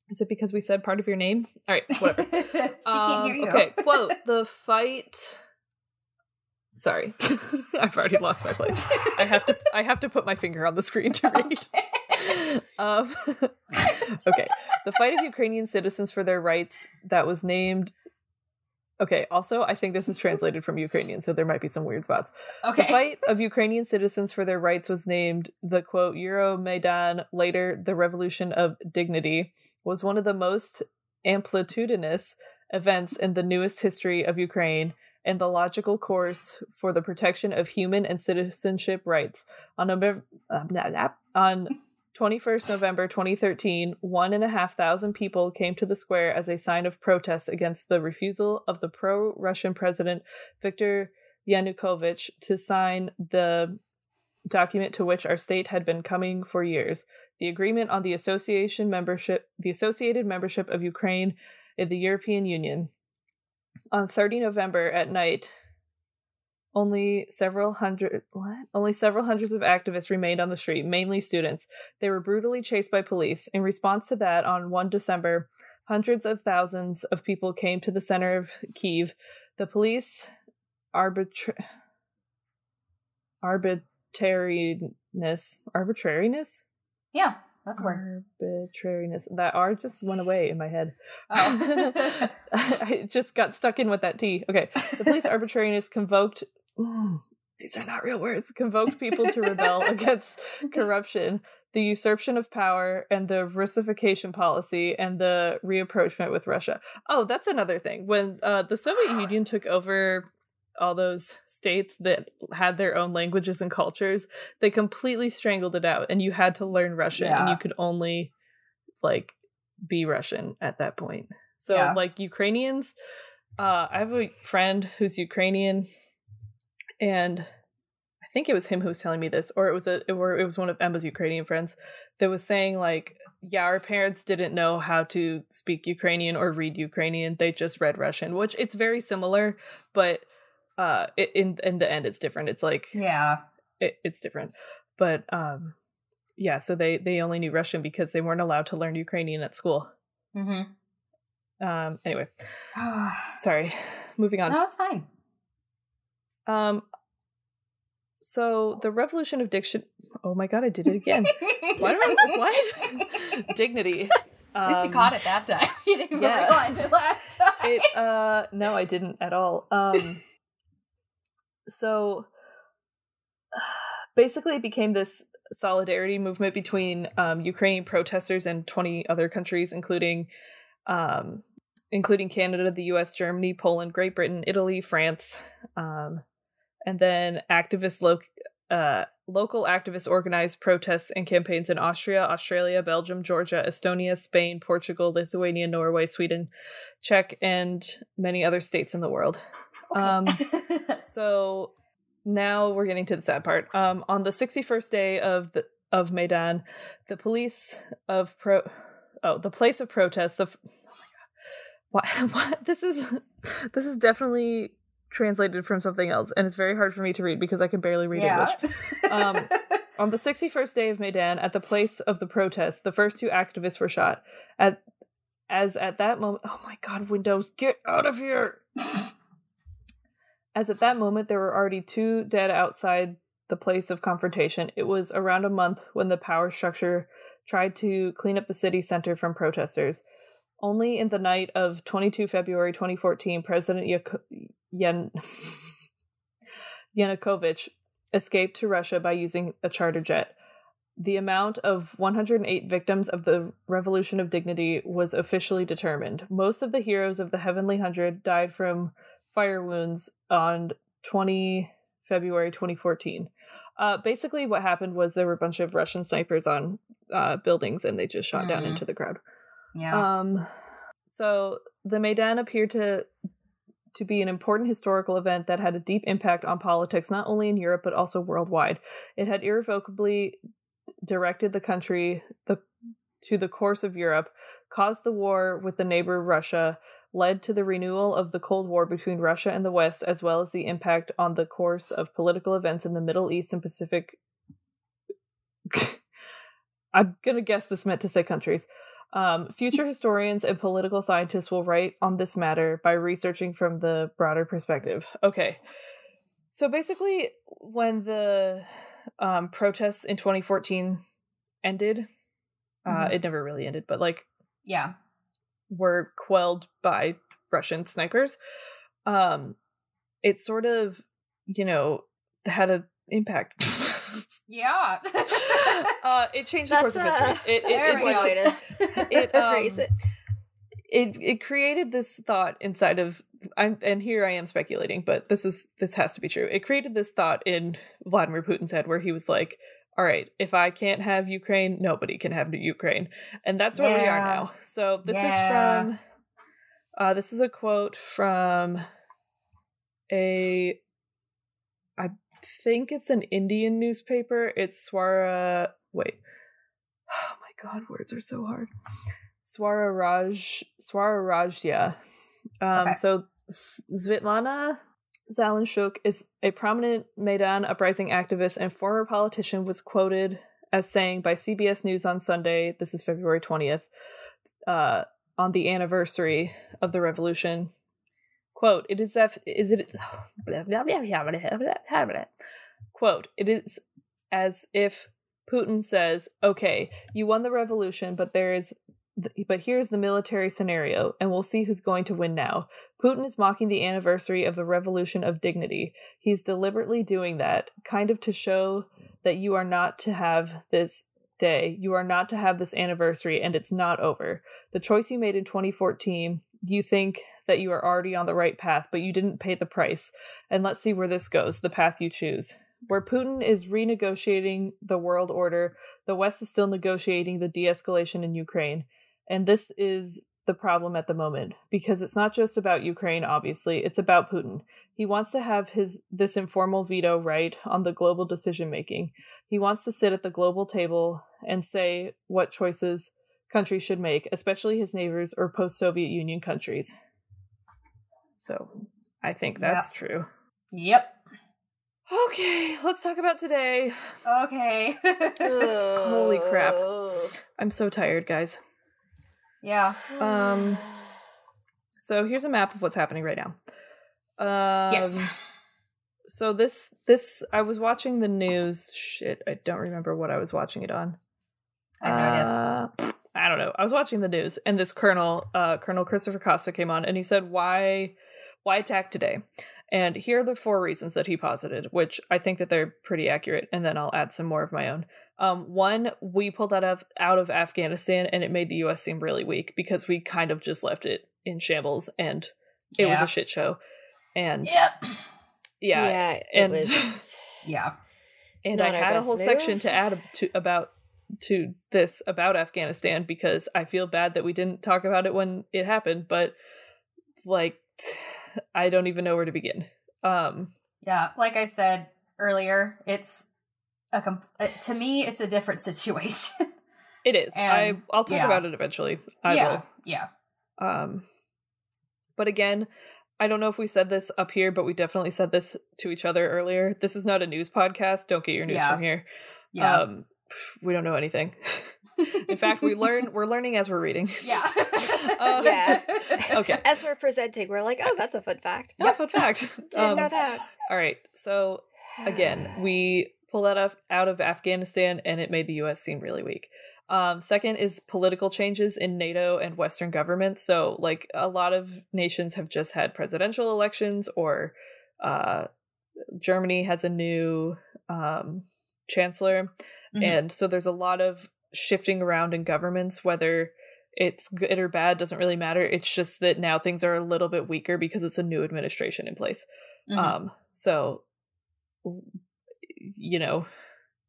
Is it because we said part of your name? All right, whatever. She can't hear you. Okay, quote, the fight... Sorry, I've already lost my place. I have to put my finger on the screen to read. Okay. The fight of Ukrainian citizens for their rights that was named... Okay, also, I think this is translated from Ukrainian, so there might be some weird spots. Okay. The fight of Ukrainian citizens for their rights was named the, quote, Euromaidan, later the Revolution of Dignity, was one of the most amplitudinous events in the newest history of Ukraine and the logical course for the protection of human and citizenship rights. On 21st November 2013, 1,500 people came to the square as a sign of protest against the refusal of the pro-Russian president Viktor Yanukovych to sign the document to which our state had been coming for years, the agreement on the associated membership of Ukraine in the European Union. On 30 November at night, only several hundreds of activists remained on the street, mainly students. They were brutally chased by police. In response to that, on 1 December, hundreds of thousands of people came to the center of Kyiv. The police arbitrariness? Yeah, that's word. Arbitrariness. That R just went away in my head. Oh. I just got stuck in with that T. Okay. The police arbitrariness convoked... these are not real words. Convoked people to rebel against corruption, the usurpation of power, and the Russification policy, and the reapproachment with Russia. Oh, that's another thing. When the Soviet Union took over all those states that had their own languages and cultures, they completely strangled it out, and you had to learn Russian, and you could only, like, be Russian at that point. So, like, Ukrainians, I have a friend who's Ukrainian, and I think it was him who was telling me this, or it was one of Emma's Ukrainian friends that was saying, like, yeah, our parents didn't know how to speak Ukrainian or read Ukrainian. They just read Russian, which it's very similar, but in the end, it's different. It's like, yeah, it's different. But yeah, so they only knew Russian because they weren't allowed to learn Ukrainian at school. Anyway, sorry. Moving on. No, it's fine. So the revolution of diction. Oh my god, I did it again. What? Dignity. At least you caught it that time. You didn't realize it last time. No, I didn't at all. So basically, it became this solidarity movement between Ukrainian protesters and 20 other countries, including Canada, the U.S., Germany, Poland, Great Britain, Italy, France, and then local activists organized protests and campaigns in Austria, Australia, Belgium, Georgia, Estonia, Spain, Portugal, Lithuania, Norway, Sweden, Czech, and many other states in the world. Okay. So now we're getting to the sad part. On the 61st day of Maidan, the place of protest. What? This is definitely translated from something else, and it's very hard for me to read because I can barely read English. On the 61st day of Maidan, at the place of the protest, the first two activists were shot. At that moment, oh my god, Windows, get out of here! As at that moment, there were already 2 dead outside the place of confrontation. It was around a month when the power structure tried to clean up the city center from protesters. Only in the night of 22 February 2014, President Yanukovych escaped to Russia by using a charter jet. The amount of 108 victims of the Revolution of Dignity was officially determined. Most of the heroes of the Heavenly 100 died from fire wounds on 20 February 2014. Basically, what happened was there were a bunch of Russian snipers on buildings, and they just shot down into the crowd. Yeah. So the Maidan appeared to be an important historical event that had a deep impact on politics, not only in Europe, but also worldwide. It had irrevocably directed the country to the course of Europe, caused the war with the neighbor Russia, led to the renewal of the Cold War between Russia and the West, as well as the impact on the course of political events in the Middle East and Pacific. I'm gonna guess this meant to say countries. Future historians and political scientists will write on this matter by researching from the broader perspective. Okay. So basically, when the protests in 2014 ended, it never really ended, but were quelled by Russian snipers. It sort of, had an impact. Yeah. It changed the course of history. It created this thought inside of, and here I am speculating, but this has to be true. It created this thought in Vladimir Putin's head where he was like, all right, if I can't have Ukraine, nobody can have Ukraine. And that's where we are now. So this is from, this is a quote from I think it's an Indian newspaper. It's Swara. Wait. Oh my god, words are so hard. Swarajya. Okay. So Svitlana Zelenchuk is a prominent Maidan uprising activist and former politician, was quoted as saying by CBS News on Sunday, this is February 20th, on the anniversary of the revolution. Quote, Quote, it is as if Putin says, okay, you won the revolution, but here's the military scenario, and we'll see who's going to win now. Putin is mocking the anniversary of the Revolution of Dignity. He's deliberately doing that, kind of to show that you are not to have this day, you are not to have this anniversary, and it's not over. The choice you made in 2014, you think that you are already on the right path, but you didn't pay the price. And let's see where this goes, the path you choose. Where Putin is renegotiating the world order, the West is still negotiating the de-escalation in Ukraine. And this is the problem at the moment, because it's not just about Ukraine, obviously, it's about Putin. He wants to have this informal veto right on the global decision-making. He wants to sit at the global table and say what choices countries should make, especially his neighbors or post-Soviet Union countries. So I think that's true. Yep. Okay, let's talk about today. Okay. Holy crap. I'm so tired, guys. Yeah. So here's a map of what's happening right now. Yes. So this I was watching the news. Shit, I don't remember what I was watching it on. I have no idea. I don't know. I was watching the news, and this Colonel Christopher Costa came on, and he said, why attack today? And here are the 4 reasons that he posited, which I think that they're pretty accurate, and then I'll add some more of my own. 1, we pulled out of Afghanistan, and it made the U.S. seem really weak because we kind of just left it in shambles, and it was a shit show. And it was and I had a whole section to add about Afghanistan because I feel bad that we didn't talk about it when it happened, but like I don't even know where to begin. Like I said earlier, it's to me it's a different situation. It is. And I'll talk about it eventually. I will. Yeah. But again, I don't know if we said this up here, but we definitely said this to each other earlier. This is not a news podcast. Don't get your news from here. Yeah. We don't know anything. In fact, we're learning as we're reading. Yeah. Okay. As we're presenting, we're like, oh, that's a fun fact. Yeah, fun fact. Didn't know that. All right. So again, we pulled out of Afghanistan, and it made the U.S. seem really weak. Second is political changes in NATO and Western governments. So, like, a lot of nations have just had presidential elections, or Germany has a new chancellor. Mm-hmm. And so there's a lot of shifting around in governments, whether it's good or bad doesn't really matter. It's just that now things are a little bit weaker because it's a new administration in place. Mm-hmm. So,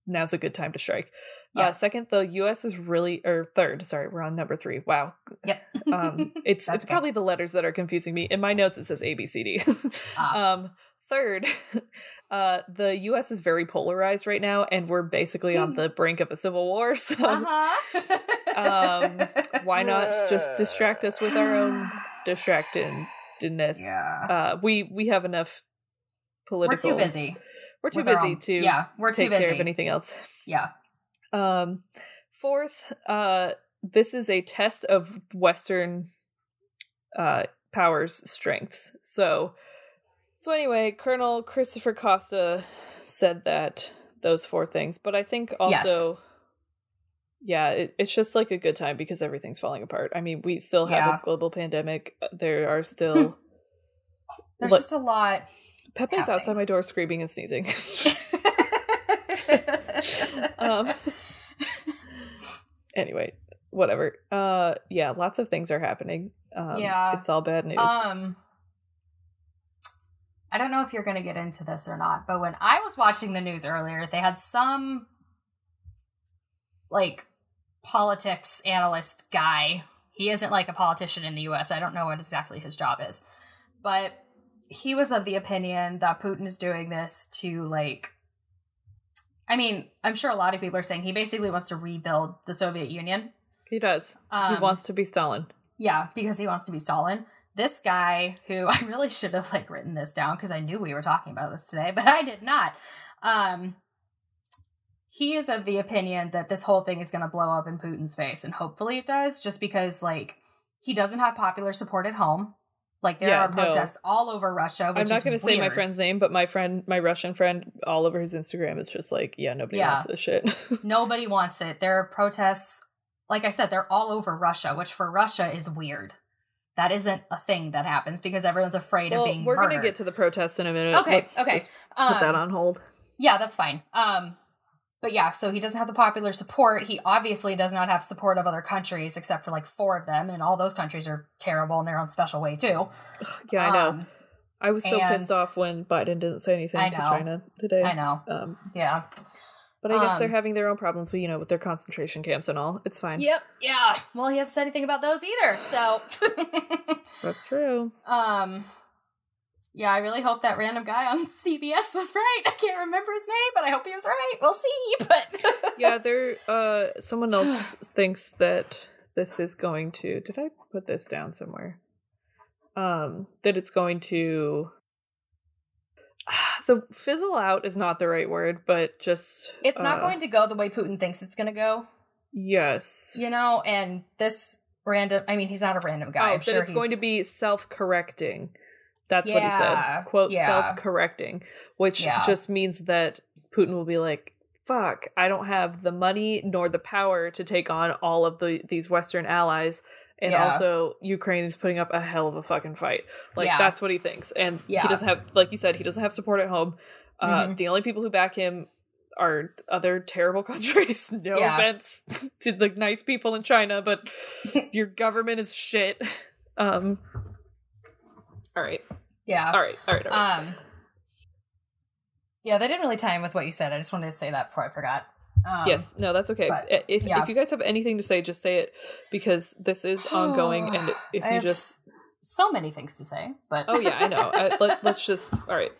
now's a good time to strike. Yeah. Second, the U.S. is really, or third, sorry, we're on number 3. Wow. Yep. It's probably the letters that are confusing me. In my notes, it says A, B, C, D. Third, the U.S. is very polarized right now, and we're basically on the brink of a civil war. So, why not just distract us with our own distractedness? Yeah. We have enough political. We're too busy. We're too busy to take care of anything else. Yeah. Fourth, this is a test of Western powers' strengths. So anyway, Colonel Christopher Costa said those 4 things, but I think also, it's just like a good time because everything's falling apart. I mean, we still have a global pandemic. There are still there's just a lot. Pepe's happening outside my door screaming and sneezing. Anyway, whatever. Lots of things are happening. It's all bad news. I don't know if you're going to get into this or not, but when I was watching the news earlier, they had some like politics analyst guy. He isn't like a politician in the US. I don't know what exactly his job is, but he was of the opinion that Putin is doing this to like, I mean, I'm sure a lot of people are saying he basically wants to rebuild the Soviet Union. He does. He wants to be Stalin. Yeah, because he wants to be Stalin. This guy, who I really should have like written this down because I knew we were talking about this today, but I did not. He is of the opinion that this whole thing is going to blow up in Putin's face, and hopefully it does, just because like he doesn't have popular support at home. Like, there are protests all over Russia, which I'm not going to say my friend's name, but my Russian friend, all over his Instagram, is just like, nobody wants this shit. Nobody wants it. There are protests, like I said, they're all over Russia, which for Russia is weird. That isn't a thing that happens because everyone's afraid of being murdered. We're going to get to the protests in a minute. Okay. Let's put that on hold. Yeah, that's fine. But yeah, so he doesn't have the popular support. He obviously does not have support of other countries, except for like 4 of them, and all those countries are terrible in their own special way too. Yeah, I know. I was so pissed off when Biden didn't say anything to China today. I know. Yeah. But I guess they're having their own problems, with their concentration camps and all. It's fine. Yep. Yeah. Well, he hasn't said anything about those either, so. That's true. Yeah, I really hope that random guy on CBS was right. I can't remember his name, but I hope he was right. We'll see. But yeah, someone else thinks that this is going to... Did I put this down somewhere? That it's going to... The fizzle out is not the right word, but just... It's not going to go the way Putin thinks it's going to go. Yes. You know, and this random... I mean, he's not a random guy. I'm sure it's going to be self-correcting. That's what he said. Quote, self-correcting. Which just means that Putin will be like, fuck, I don't have the money nor the power to take on all of these Western allies. And also, Ukraine is putting up a hell of a fucking fight. Like, that's what he thinks. And he doesn't have, like you said, he doesn't have support at home. The only people who back him are other terrible countries. No offense to the nice people in China, but your government is shit. All right. Yeah. All right. Yeah, that didn't really tie in with what you said. I just wanted to say that before I forgot. Yes, no, that's okay. If you guys have anything to say, just say it, because this is ongoing, and if you just... So many things to say, but... Oh, yeah, I know. Let's just... All right.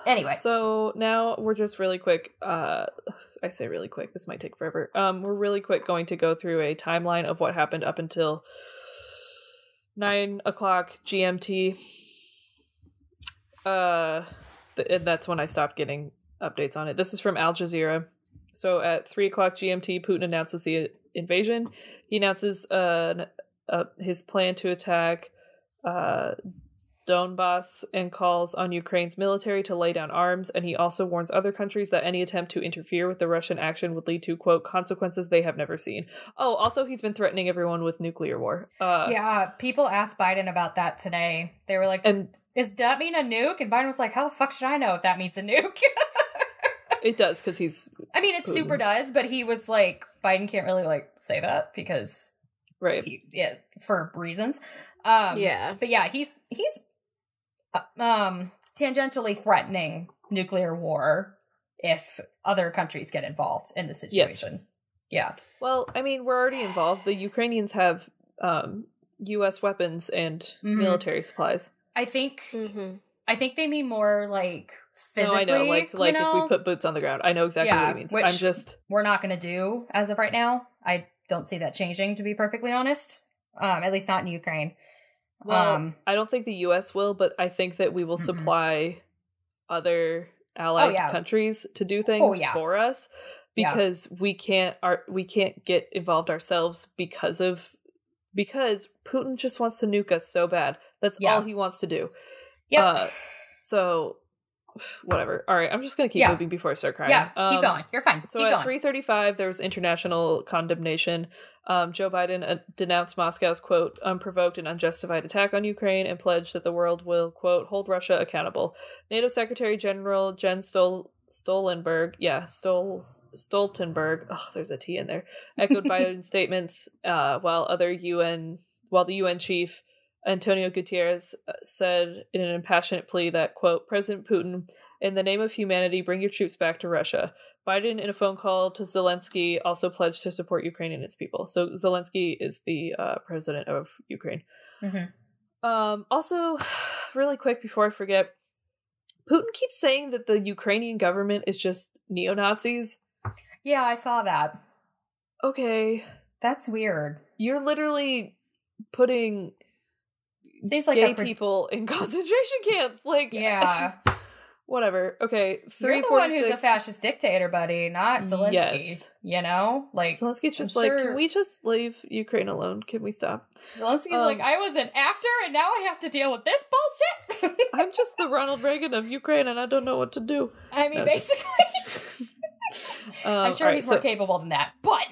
Anyway. So now we're just really quick... I say really quick. This might take forever. We're really quick going to go through a timeline of what happened up until 9 o'clock GMT. And that's when I stopped getting updates on it. This is from Al Jazeera. So at 3 o'clock GMT, Putin announces the invasion. He announces his plan to attack Donbass and calls on Ukraine's military to lay down arms. And he also warns other countries that any attempt to interfere with the Russian action would lead to, quote, consequences they have never seen. Oh, also, he's been threatening everyone with nuclear war. People asked Biden about that today. They were like, does that mean a nuke? And Biden was like, how the fuck should I know if that means a nuke? It does, because he's... I mean, it Putin. Super does, but he was like, Biden can't really, like, say that, because... Right. For reasons. But yeah, he's tangentially threatening nuclear war if other countries get involved in the situation. Yes. Yeah. Well, I mean, we're already involved. The Ukrainians have U.S. weapons and military supplies. I think they mean more like physically. No, I know, like if we put boots on the ground. I know exactly what he means. Which we're not going to do as of right now. I don't see that changing, to be perfectly honest. At least not in Ukraine. Well, I don't think the U.S. will, but I think that we will supply other allied countries to do things for us, because we can't get involved ourselves because Putin just wants to nuke us so bad. That's all he wants to do. Yep. So whatever. All right, I'm just gonna keep moving before I start crying. Yeah, keep going. You're fine. So at 3:35, there was international condemnation. Joe Biden denounced Moscow's, quote, unprovoked and unjustified attack on Ukraine and pledged that the world will, quote, hold Russia accountable. NATO Secretary General Jens Stoltenberg, there's a T in there, echoed Biden's statements, while the UN chief Antonio Guterres said in an impassionate plea that, quote, President Putin, in the name of humanity, bring your troops back to Russia. Biden, in a phone call to Zelensky, also pledged to support Ukraine and its people. So Zelensky is the president of Ukraine. Mm-hmm. Also, really quick before I forget, Putin keeps saying that the Ukrainian government is just neo-Nazis. Yeah, I saw that. Okay. That's weird. You're literally putting gay people in concentration camps. Like, whatever. Okay, you're the one who's a fascist dictator, buddy, not Zelensky. Yes. You know? Like, Zelensky's just can we just leave Ukraine alone? Can we stop? Zelensky's like, I was an actor and now I have to deal with this bullshit? I'm just the Ronald Reagan of Ukraine and I don't know what to do. I mean, basically. I'm sure he's more capable than that, but...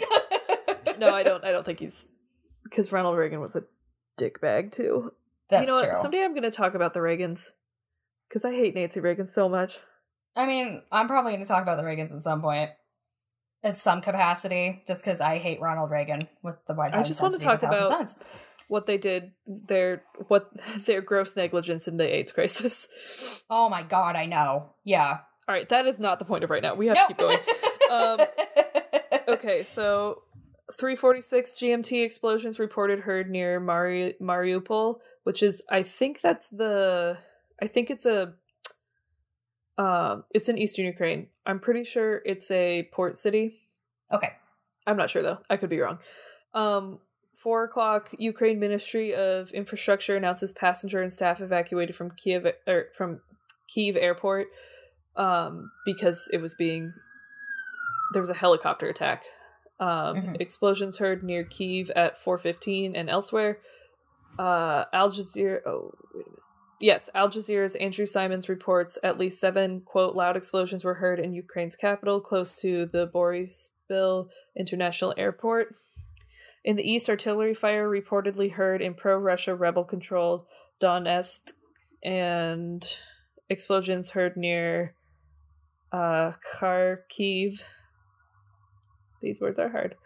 No, I don't think he's... Because Ronald Reagan was a dickbag, too. That's true. Someday I'm going to talk about the Reagans. Because I hate Nancy Reagan so much. I mean, I'm probably going to talk about the Reagans at some point. In some capacity. Just because I hate Ronald Reagan with the White House. I just want to talk about what they did, their gross negligence in the AIDS crisis. Oh my god, I know. Yeah. All right, that is not the point of right now. We have to keep going. Okay, so 3:46 GMT explosions reported heard near Mariupol, which is, it's in eastern Ukraine. I'm pretty sure it's a port city. Okay. I'm not sure, though. I could be wrong. 4 o'clock, Ukraine Ministry of Infrastructure announces passenger and staff evacuated from Kiev Airport because there was a helicopter attack. Explosions heard near Kyiv at 4:15 and elsewhere. Al Jazeera. Oh, wait a minute. Yes, Al Jazeera's Andrew Simons reports at least 7, quote, loud explosions were heard in Ukraine's capital, close to the Boryspil International Airport. In the east, artillery fire reportedly heard in pro-Russia rebel-controlled Donetsk, and explosions heard near Kharkiv. These words are hard.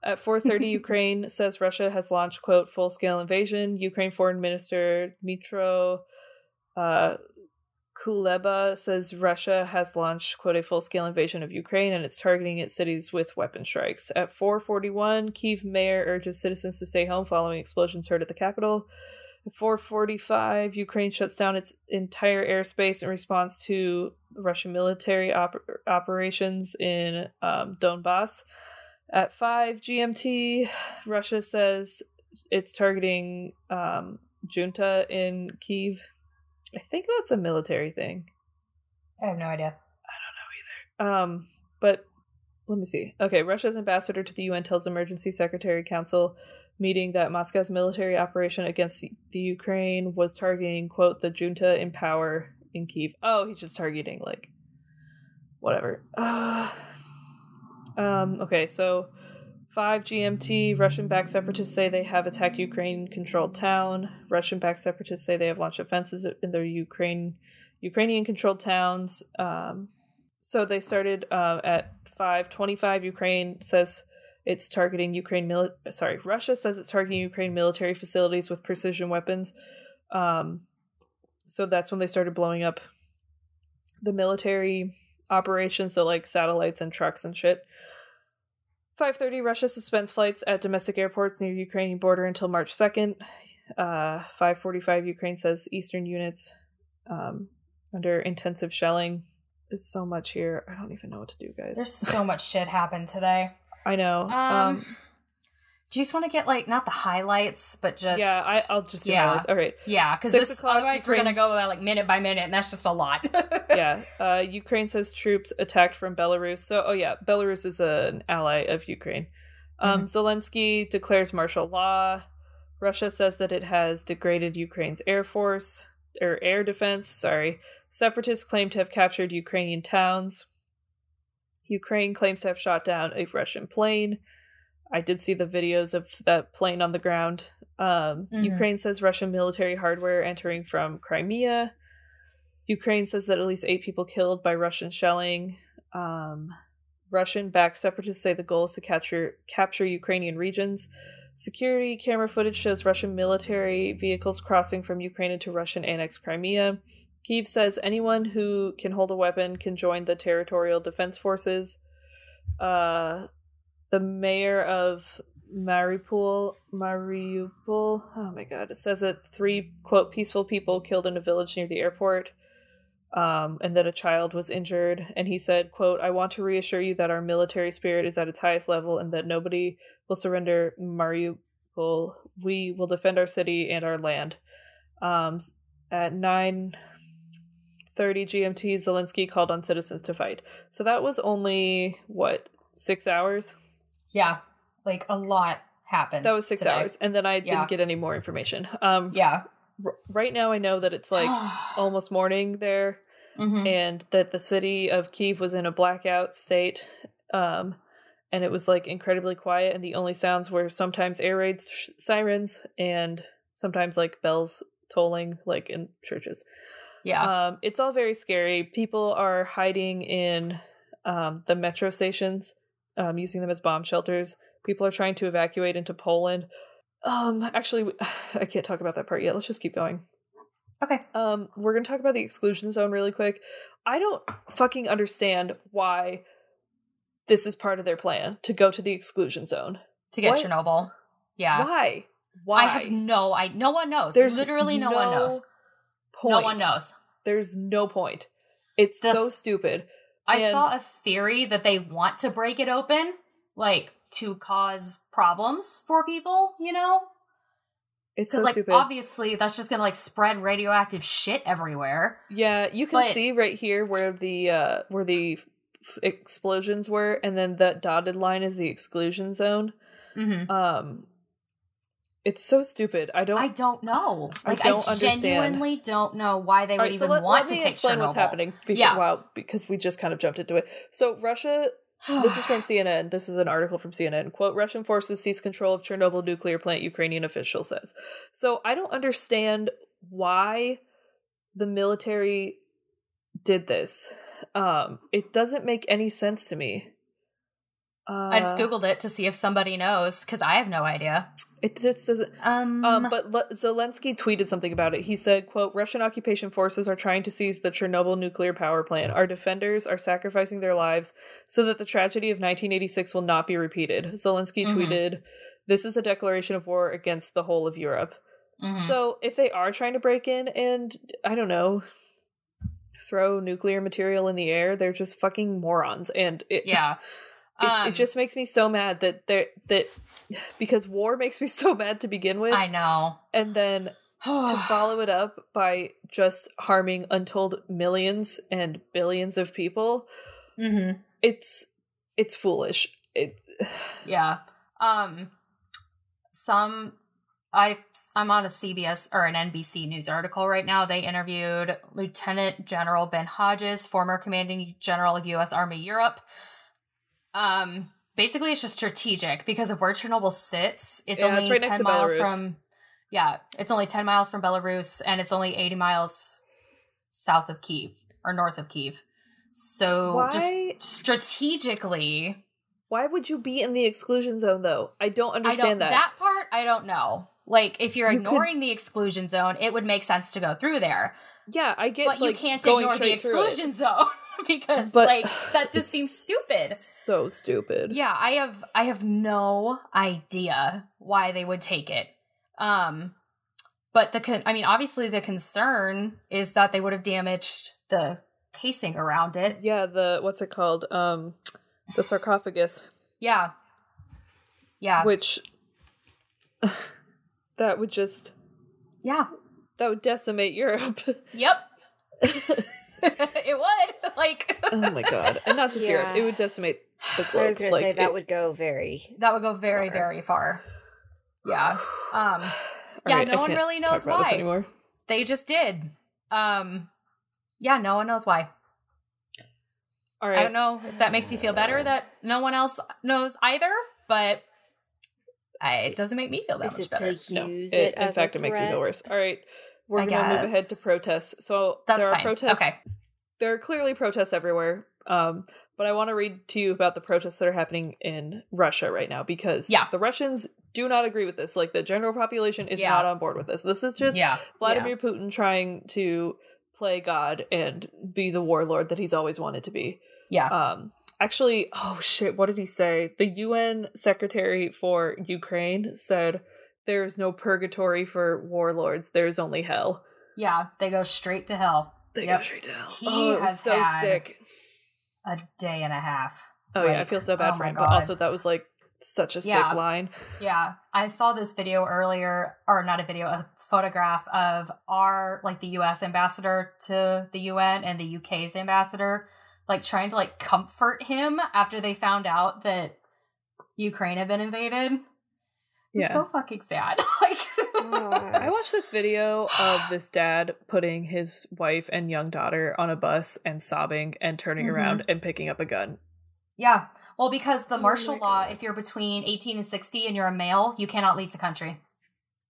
At 4:30, Ukraine says Russia has launched, quote, full-scale invasion. Ukraine Foreign Minister Dmytro Kuleba says Russia has launched, quote, a full-scale invasion of Ukraine, and it's targeting its cities with weapon strikes. At 4:41, Kyiv mayor urges citizens to stay home following explosions heard at the capital. At 4:45, Ukraine shuts down its entire airspace in response to Russian military operations in Donbass. At 5 GMT, Russia says it's targeting junta in Kyiv. I think that's a military thing. I have no idea. I don't know either. But let me see. Okay, Russia's ambassador to the UN tells Emergency Secretary Council meeting that Moscow's military operation against the Ukraine was targeting, quote, the junta in power in Kyiv. Oh, he's just targeting, like, whatever. Okay, so 5 GMT, Russian-backed separatists say they have attacked Ukraine-controlled town. Russian-backed separatists say they have launched offenses in their Ukrainian-controlled towns. So they started at 5:25. Ukraine says it's targeting Russia says it's targeting Ukraine military facilities with precision weapons. So that's when they started blowing up the military operations, so like satellites and trucks and shit. 5:30, Russia suspends flights at domestic airports near Ukrainian border until March 2nd. 5:45, Ukraine says Eastern units under intensive shelling. There's so much here. I don't even know what to do, guys. There's so much shit happened today. I know. Do you just want to get, like, not the highlights, but just... Yeah, I'll just do highlights. All right. Yeah, because otherwise Ukraine... we're going to go like minute by minute, and that's just a lot. Yeah. Ukraine says troops attacked from Belarus. So, Belarus is an ally of Ukraine. Zelensky declares martial law. Russia says that it has degraded Ukraine's air defense. Separatists claim to have captured Ukrainian towns. Ukraine claims to have shot down a Russian plane. I did see the videos of that plane on the ground. Ukraine says Russian military hardware entering from Crimea. Ukraine says that at least 8 people killed by Russian shelling. Russian-backed separatists say the goal is to capture Ukrainian regions. Security camera footage shows Russian military vehicles crossing from Ukraine into Russian-annexed Crimea. Kyiv says anyone who can hold a weapon can join the territorial defense forces. The mayor of Mariupol, oh my god, it says that 3, quote, peaceful people killed in a village near the airport, and that a child was injured. And he said, quote, I want to reassure you that our military spirit is at its highest level and that nobody will surrender Mariupol. We will defend our city and our land. At 9:30 GMT, Zelensky called on citizens to fight. So that was only, 6 hours? Yeah, like a lot happened. That was 6 today. hours, and then I didn't get any more information. Right now I know that it's like almost morning there, and that the city of Kyiv was in a blackout state, and it was like incredibly quiet, and the only sounds were sometimes air raid sirens and sometimes like bells tolling like in churches. Yeah. It's all very scary. People are hiding in the metro stations, using them as bomb shelters. People are trying to evacuate into Poland. Actually, I can't talk about that part yet. Let's just keep going. Okay. We're going to talk about the exclusion zone really quick. I don't fucking understand why this is part of their plan, to go to the exclusion zone. To get Chernobyl. Yeah. Why? I have no one knows. There's literally no one knows. Point. No one knows. There's no point. It's so stupid. I saw a theory that they want to break it open, like, to cause problems for people, you know? It's so like, stupid. Obviously, that's just gonna, like, spread radioactive shit everywhere. Yeah, you can see right here where the explosions were, and then that dotted line is the exclusion zone. Mm-hmm. It's so stupid. I don't know. Like, I genuinely don't know why they would even want to take Chernobyl. Let me explain what's happening. Because we just kind of jumped into it. So Russia, this is from CNN. This is an article from CNN. Quote, Russian forces seize control of Chernobyl nuclear plant, Ukrainian official says. So I don't understand why the military did this. It doesn't make any sense to me. I just Googled it to see if somebody knows, because I have no idea. It just doesn't. But Zelensky tweeted something about it. He said, quote, Russian occupation forces are trying to seize the Chernobyl nuclear power plant. Our defenders are sacrificing their lives so that the tragedy of 1986 will not be repeated. Zelensky tweeted, this is a declaration of war against the whole of Europe. So if they are trying to break in and, I don't know, throw nuclear material in the air, they're just fucking morons. And it just makes me so mad that because war makes me so mad to begin with. I know. And then to follow it up by just harming untold millions and billions of people, it's foolish. I'm on a CBS or an NBC News article right now. They interviewed Lieutenant General Ben Hodges, former commanding general of U.S. Army Europe. Basically it's just strategic because of where Chernobyl sits. It's only it's right 10 miles from it's only 10 miles from Belarus, and it's only 80 miles south of Kyiv or north of Kyiv. So just strategically, why would you be in the exclusion zone though? I don't understand that. That part I don't know. Like, if you're ignoring the exclusion zone, it would make sense to go through there. Yeah, I get, but you can't ignore the exclusion zone. Because that just seems stupid. So stupid. Yeah, I have no idea why they would take it. But obviously the concern is that they would have damaged the casing around it. Yeah, what's it called? The sarcophagus. Yeah. Yeah. Which that would just that would decimate Europe. Yep. It would, like. Oh my god. And not just Europe, it would decimate the globe. I was gonna say that would go very far. Very far. Yeah. No one really knows why. They just did. No one knows why. All right. I don't know if that makes you feel better that no one else knows either, but it doesn't make me feel that much better. In fact, it makes me feel worse. All right. We're going to move ahead to protests. So there are protests. Okay. There are clearly protests everywhere. But I want to read to you about the protests that are happening in Russia right now, because the Russians do not agree with this. Like, the general population is not on board with this. This is just Vladimir Putin trying to play God and be the warlord that he's always wanted to be. Yeah. Actually, oh shit, what did he say? The UN Secretary for Ukraine said, there is no purgatory for warlords. There is only hell. Yeah, they go straight to hell. They go straight to hell. He has so had sick. A day and a half. Oh, I feel so bad for him. But also, that was like such a sick line. Yeah, I saw this video earlier, or not a video, a photograph of the U.S. ambassador to the UN and the U.K.'s ambassador, like, trying to, like, comfort him after they found out that Ukraine had been invaded. It's so fucking sad. I watched this video of this dad putting his wife and young daughter on a bus and sobbing and turning around and picking up a gun. Yeah. Well, because the martial law, if you're between 18 and 60 and you're a male, you cannot leave the country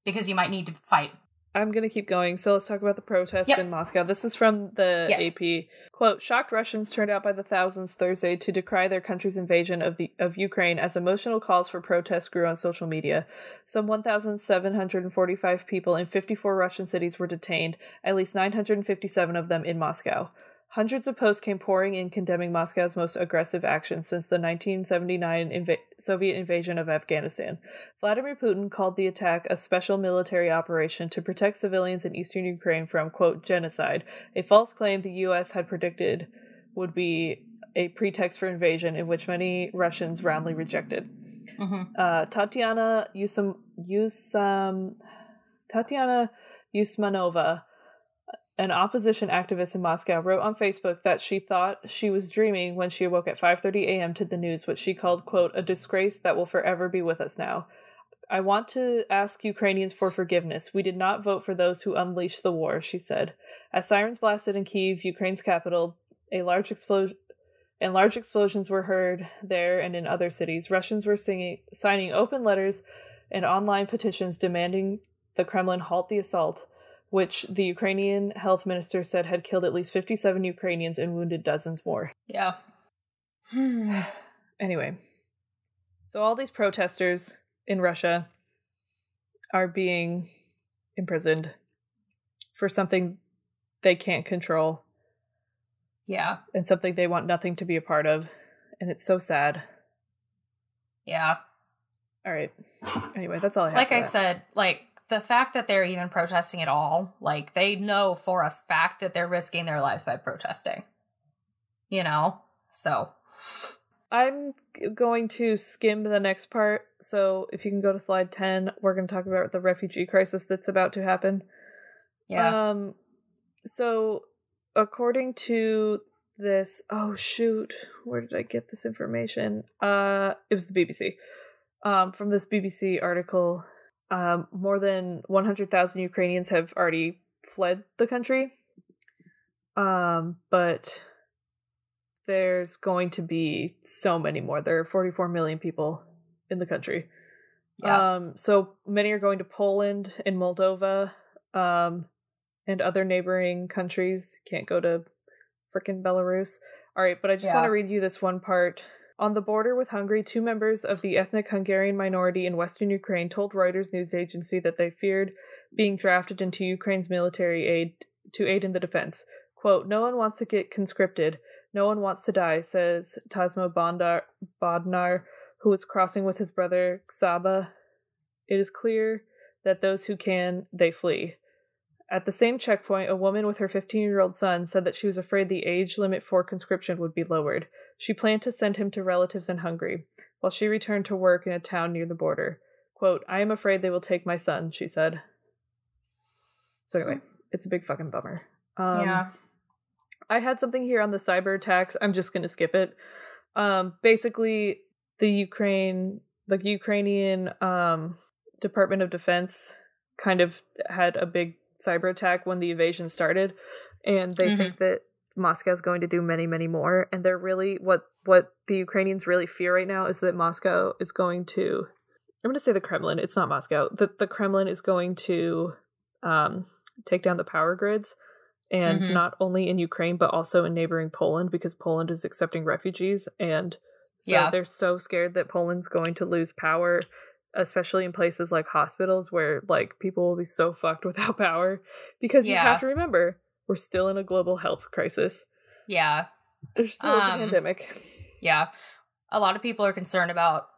because you might need to fight. I'm going to keep going. So let's talk about the protests in Moscow. This is from the AP. Quote, shocked Russians turned out by the thousands Thursday to decry their country's invasion of Ukraine as emotional calls for protest grew on social media. Some 1,745 people in 54 Russian cities were detained, at least 957 of them in Moscow. Hundreds of posts came pouring in condemning Moscow's most aggressive action since the 1979 Soviet invasion of Afghanistan. Vladimir Putin called the attack a special military operation to protect civilians in eastern Ukraine from, quote, genocide, a false claim the U.S. had predicted would be a pretext for invasion in which many Russians roundly rejected. Tatiana Usmanova, an opposition activist in Moscow, wrote on Facebook that she thought she was dreaming when she awoke at 5:30 a.m. to the news, which she called, quote, a disgrace that will forever be with us now. I want to ask Ukrainians for forgiveness. We did not vote for those who unleashed the war, she said. As sirens blasted in Kyiv, Ukraine's capital, large explosions were heard there and in other cities. Russians were signing open letters and online petitions demanding the Kremlin halt the assault, which the Ukrainian health minister said had killed at least 57 Ukrainians and wounded dozens more. Yeah. Anyway, so all these protesters in Russia are being imprisoned for something they can't control. Yeah. And something they want nothing to be a part of. And it's so sad. Yeah. All right. Anyway, that's all I have. Like I said, like, the fact that they're even protesting at all, like, they know for a fact that they're risking their lives by protesting. You know? So. I'm going to skim the next part. So if you can go to slide 10, we're going to talk about the refugee crisis that's about to happen. Yeah. So according to this, oh shoot, where did I get this information? It was the BBC. From this BBC article, more than 100,000 Ukrainians have already fled the country. But there's going to be so many more. There are 44 million people in the country. Yeah. So many are going to Poland and Moldova, and other neighboring countries. Can't go to frickin' Belarus. All right, but I just want to read you this one part. On the border with Hungary, 2 members of the ethnic Hungarian minority in western Ukraine told Reuters news agency that they feared being drafted into Ukraine's military aid in the defense. Quote, no one wants to get conscripted. No one wants to die, says Tasmo Bodnar, who was crossing with his brother Xaba. It is clear that those who can, they flee. At the same checkpoint, a woman with her 15-year-old son said that she was afraid the age limit for conscription would be lowered. She planned to send him to relatives in Hungary, while she returned to work in a town near the border. Quote, I am afraid they will take my son, she said. So anyway, it's a big fucking bummer. Yeah. I had something here on the cyber attacks. I'm just going to skip it. Basically, the Ukrainian Department of Defense kind of had a big cyber attack when the invasion started, and they think that Moscow's going to do many, many more. And they're really what the Ukrainians really fear right now is that Moscow is going to. I'm going to say the Kremlin. It's not Moscow. The Kremlin is going to take down the power grids. And not only in Ukraine, but also in neighboring Poland, because Poland is accepting refugees. And so they're so scared that Poland's going to lose power, especially in places like hospitals where like people will be so fucked without power. Because you have to remember, we're still in a global health crisis. Yeah. There's still a pandemic. Yeah. A lot of people are concerned about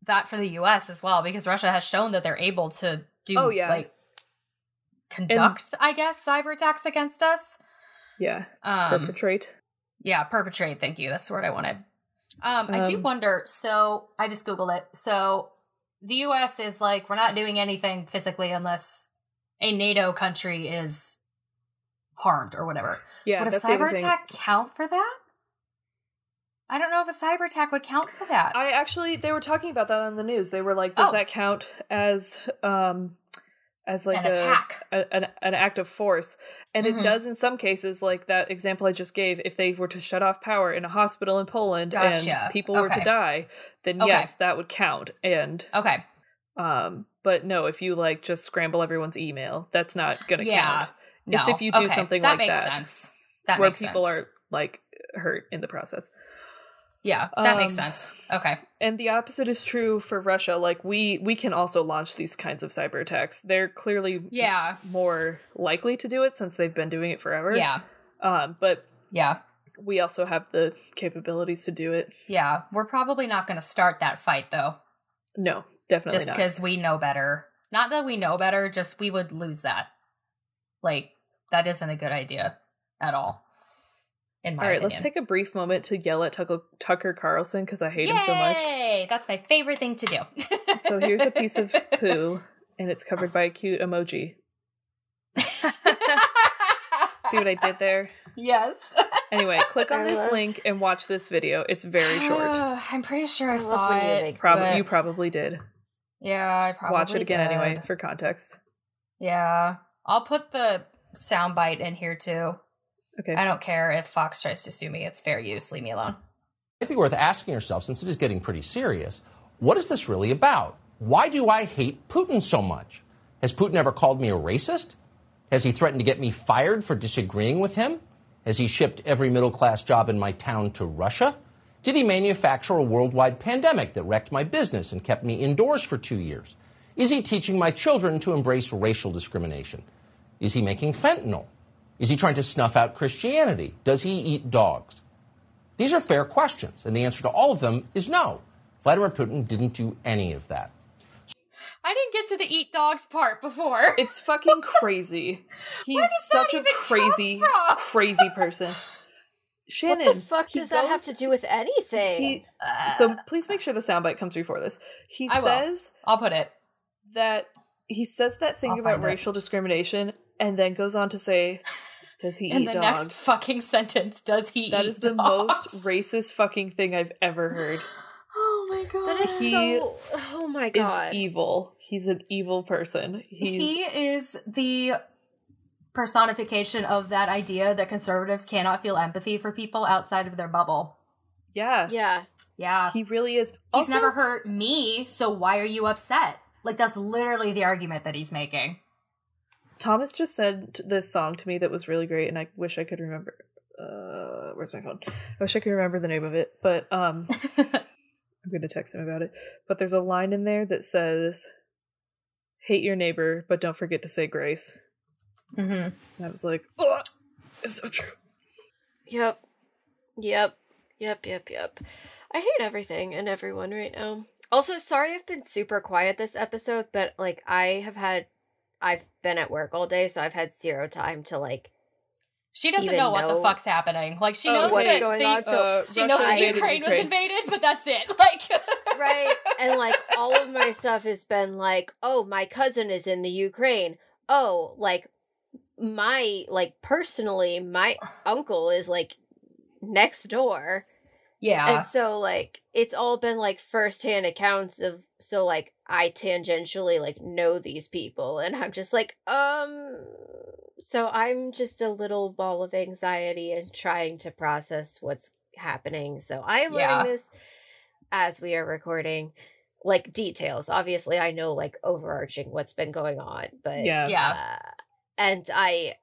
that for the US as well, because Russia has shown that they're able to do conduct, I guess, cyber attacks against us. Yeah. Perpetrate. Yeah, perpetrate. Thank you. That's the word I wanted. I do wonder, so I just Googled it. So the US is like, we're not doing anything physically unless a NATO country is harmed or whatever. Yeah, would a cyber attack count for that? I don't know if a cyber attack would count for that. They were talking about that on the news. They were like, does that count as like an attack, an act of force? And it does in some cases, like that example I just gave. If they were to shut off power in a hospital in Poland and people were to die, then yes, that would count. And but no, if you like just scramble everyone's email, that's not going to count. No. It's if you do something like that. That makes sense. That where makes people sense. are like hurt in the process. Yeah, that makes sense. Okay. And the opposite is true for Russia. Like, we can also launch these kinds of cyber attacks. They're clearly more likely to do it since they've been doing it forever. Yeah. But we also have the capabilities to do it. Yeah. We're probably not going to start that fight, though. No, definitely not. Just because we know better. Not that we know better, just we would lose that. Like, that isn't a good idea at all. in my All right, opinion. let's take a brief moment to yell at Tucker Carlson because I hate him so much. Yay! That's my favorite thing to do. So here's a piece of poo, and it's covered by a cute emoji. See what I did there? Yes. Anyway, click on this link and watch this video. It's very short. I'm pretty sure I saw it. You probably did. Yeah, I probably watch it again did. anyway for context. Yeah, I'll put the soundbite in here too. Okay. I don't care if Fox tries to sue me. It's fair use. Leave me alone. It might be worth asking yourself, since it is getting pretty serious, what is this really about? Why do I hate Putin so much? Has Putin ever called me a racist? Has he threatened to get me fired for disagreeing with him? Has he shipped every middle-class job in my town to Russia? Did he manufacture a worldwide pandemic that wrecked my business and kept me indoors for 2 years? Is he teaching my children to embrace racial discrimination? Is he making fentanyl? Is he trying to snuff out Christianity? Does he eat dogs? These are fair questions, and the answer to all of them is no. Vladimir Putin didn't do any of that. I didn't get to the eat dogs part before. It's fucking crazy. He's such a crazy, crazy person. Shannon, what the fuck does that have to do with anything? So please make sure the soundbite comes before this. I'll put it. That he says that thing about racial discrimination and then goes on to say, does he eat dogs? In the next fucking sentence, does he eat dogs? That is the most racist fucking thing I've ever heard. Oh my god. That is oh my god. He's evil. He's an evil person. He is the personification of that idea that conservatives cannot feel empathy for people outside of their bubble. Yeah. Yeah. Yeah. He really is. He's never hurt me, so why are you upset? Like, that's literally the argument that he's making. Thomas just sent this song to me that was really great, and I wish I could remember. Where's my phone? I wish I could remember the name of it, but I'm going to text him about it. But there's a line in there that says, hate your neighbor, but don't forget to say grace. Mm-hmm. And I was like, oh, it's so true. Yep. I hate everything and everyone right now. Also, sorry I've been super quiet this episode, but, like, I've been at work all day, so I've had zero time to, like, she doesn't know what the fuck's happening. Like, she knows what's going on. So she knows that Ukraine was invaded, but that's it. Like, right. And, like, all of my stuff has been like, oh, my cousin is in the Ukraine. Oh, like, personally, my uncle is, like, next door. Yeah. And so, like, it's all been, like, firsthand accounts of, so, like, I tangentially, like, know these people. And I'm just like, so I'm just a little ball of anxiety and trying to process what's happening. So I am learning this as we are recording, like, details. Obviously, I know, like, overarching what's been going on, but and I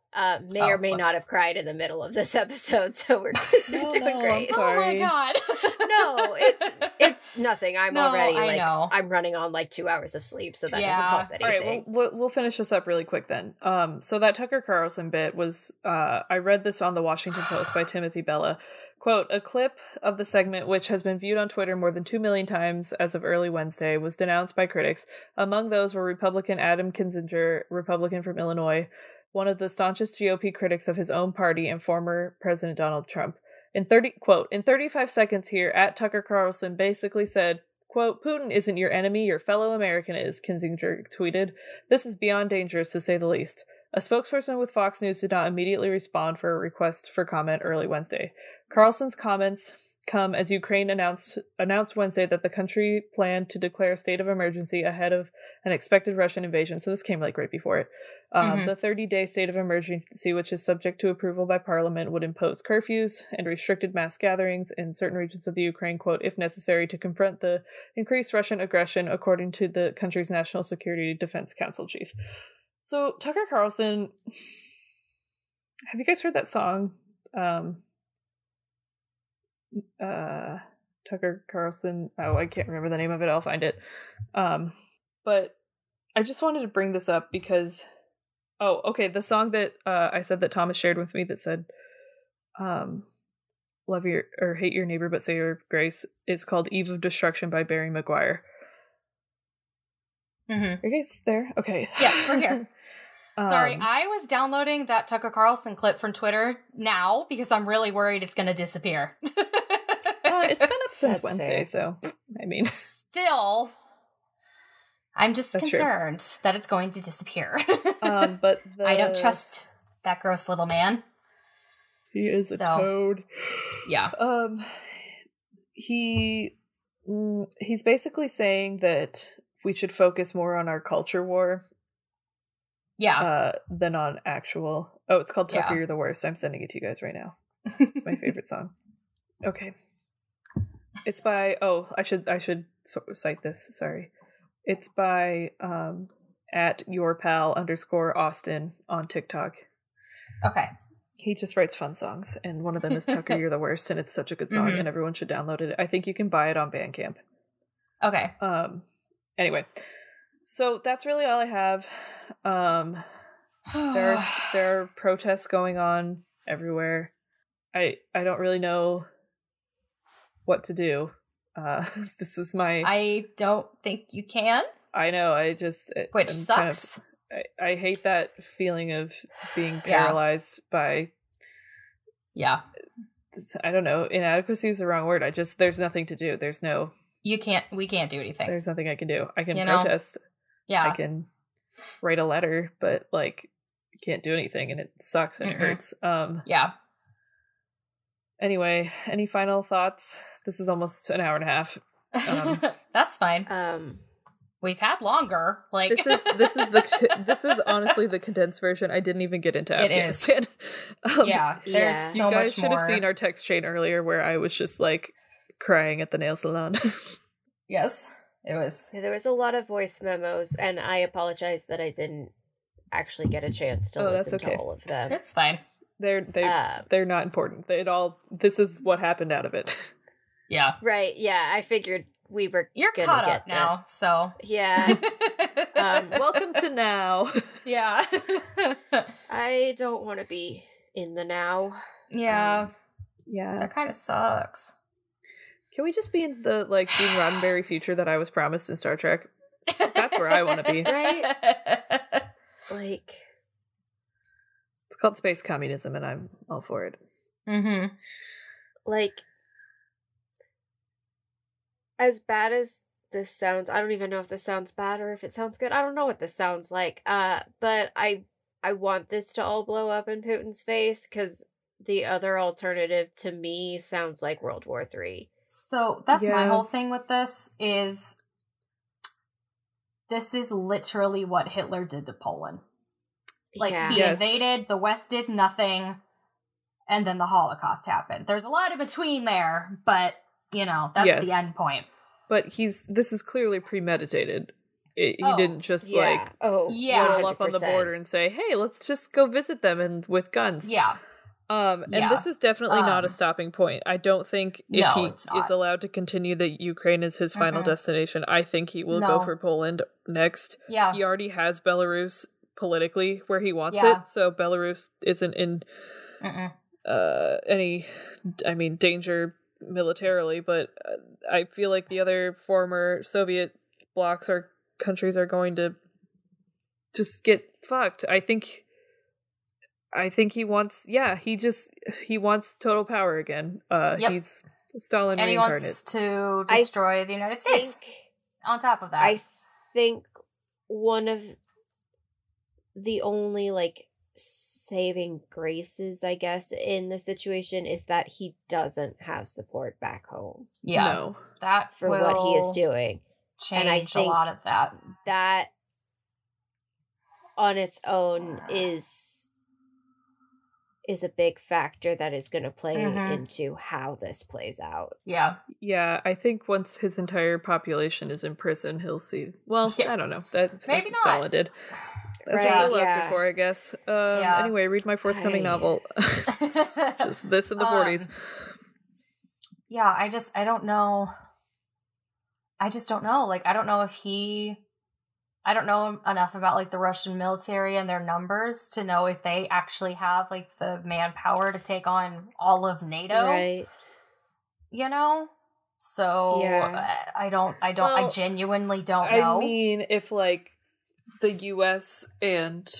may or may not have cried in the middle of this episode, so we're doing great. I'm sorry. Oh my god. No, it's nothing. I'm already like I'm running on like 2 hours of sleep, so that doesn't help anything. All right, we'll finish this up really quick then. So that Tucker Carlson bit was I read this on the Washington Post by Timothy Bella. Quote, a clip of the segment, which has been viewed on Twitter more than 2 million times as of early Wednesday, was denounced by critics. Among those were Republican Adam Kinzinger, Republican from Illinois, one of the staunchest GOP critics of his own party and former President Donald Trump. In 35 seconds here, at Tucker Carlson basically said, quote, Putin isn't your enemy, your fellow American is, Kinzinger tweeted. This is beyond dangerous, to say the least. A spokesperson with Fox News did not immediately respond for a request for comment early Wednesday. Carlson's comments come as Ukraine announced Wednesday that the country planned to declare a state of emergency ahead of an expected Russian invasion. So this came like right before it. The 30-day state of emergency, which is subject to approval by parliament, would impose curfews and restricted mass gatherings in certain regions of the Ukraine, quote, if necessary, to confront the increased Russian aggression, according to the country's National Security Defense Council chief. So Tucker Carlson, have you guys heard that song? Tucker Carlson. Oh, I can't remember the name of it. I'll find it. But I just wanted to bring this up because, the song that I said that Thomas shared with me that said, "Love your or hate your neighbor, but say your grace," is called "Eve of Destruction" by Barry McGuire. Mm-hmm. Are you guys there? Okay. Yes, we're here. Sorry, I was downloading that Tucker Carlson clip from Twitter now because I'm really worried it's going to disappear. It's been up since Wednesday, so I mean, still, I'm just concerned that it's going to disappear. But I don't trust that gross little man. He is a toad. Yeah. He's basically saying that we should focus more on our culture war. Yeah. Than on actual. Oh, it's called Tucker, You're the Worst. I'm sending it to you guys right now. It's my favorite song. Okay. It's by I should cite this, sorry. It's by at @yourpal_Austin on TikTok. Okay. He just writes fun songs, and one of them is Tucker, You're the Worst, and it's such a good song, and everyone should download it. I think you can buy it on Bandcamp. Okay. Anyway. So that's really all I have. There are protests going on everywhere. I don't really know what to do. This was my... I don't think you can. I know, Which sucks. I hate that feeling of being paralyzed by... Yeah. I don't know, inadequacy is the wrong word. There's nothing to do. We can't do anything. There's nothing I can do. I can protest. Yeah. I can write a letter, but like I can't do anything, and it sucks and it hurts. Yeah. Anyway, any final thoughts? This is almost an hour and a half. That's fine. We've had longer. Like this is honestly the condensed version. I didn't even get into Afghanistan. There's so much more. You guys should have seen our text chain earlier where I was just like crying at the nail salon. Yes. There was a lot of voice memos, and I apologize that I didn't actually get a chance to listen to all of them. It's fine. They're not important. This is what happened out of it. Yeah. Right. Yeah. I figured we were. You're caught up now, so yeah. Welcome to now. Yeah. I don't want to be in the now. Yeah. Yeah. That kind of sucks. Can we just be in the like Gene Roddenberry future that I was promised in Star Trek? That's where I want to be. Right? Like, it's called space communism, and I'm all for it. Mm-hmm. Like, as bad as this sounds, I don't even know if this sounds bad or if it sounds good. I don't know what this sounds like. But I want this to all blow up in Putin's face, because the other alternative to me sounds like World War III. So that's my whole thing with this is literally what Hitler did to Poland. Like, he invaded, the West did nothing, and then the Holocaust happened. There's a lot in between there, but, that's the end point. But this is clearly premeditated. He didn't just, roll up on the border and say, hey, let's just go visit them and with guns. Yeah. And this is definitely not a stopping point. I don't think if he is allowed to continue that Ukraine is his final destination, I think he will go for Poland next. Yeah. He already has Belarus politically where he wants it, so Belarus isn't in any, danger militarily, but I feel like the other former Soviet blocs or countries are going to just get fucked. I think he wants, he wants total power again. He's Stalin and reincarnate. He wants to destroy the United States. On top of that, I think one of the only saving graces, I guess, in the situation is that he doesn't have support back home. Yeah, no. That for what he is doing. Change and I think a lot of that. That on its own is a big factor that is going to play into how this plays out. Yeah. Yeah, I think once his entire population is in prison, he'll see. Well, I don't know. That's maybe what Stalin did. That's what the Loves are for, I guess. Anyway, read my forthcoming novel. It's just this in the 40s. Yeah, I don't know. I just don't know. I don't know if I don't know enough about the Russian military and their numbers to know if they actually have the manpower to take on all of NATO. Right. So I genuinely don't know. I mean, if the US and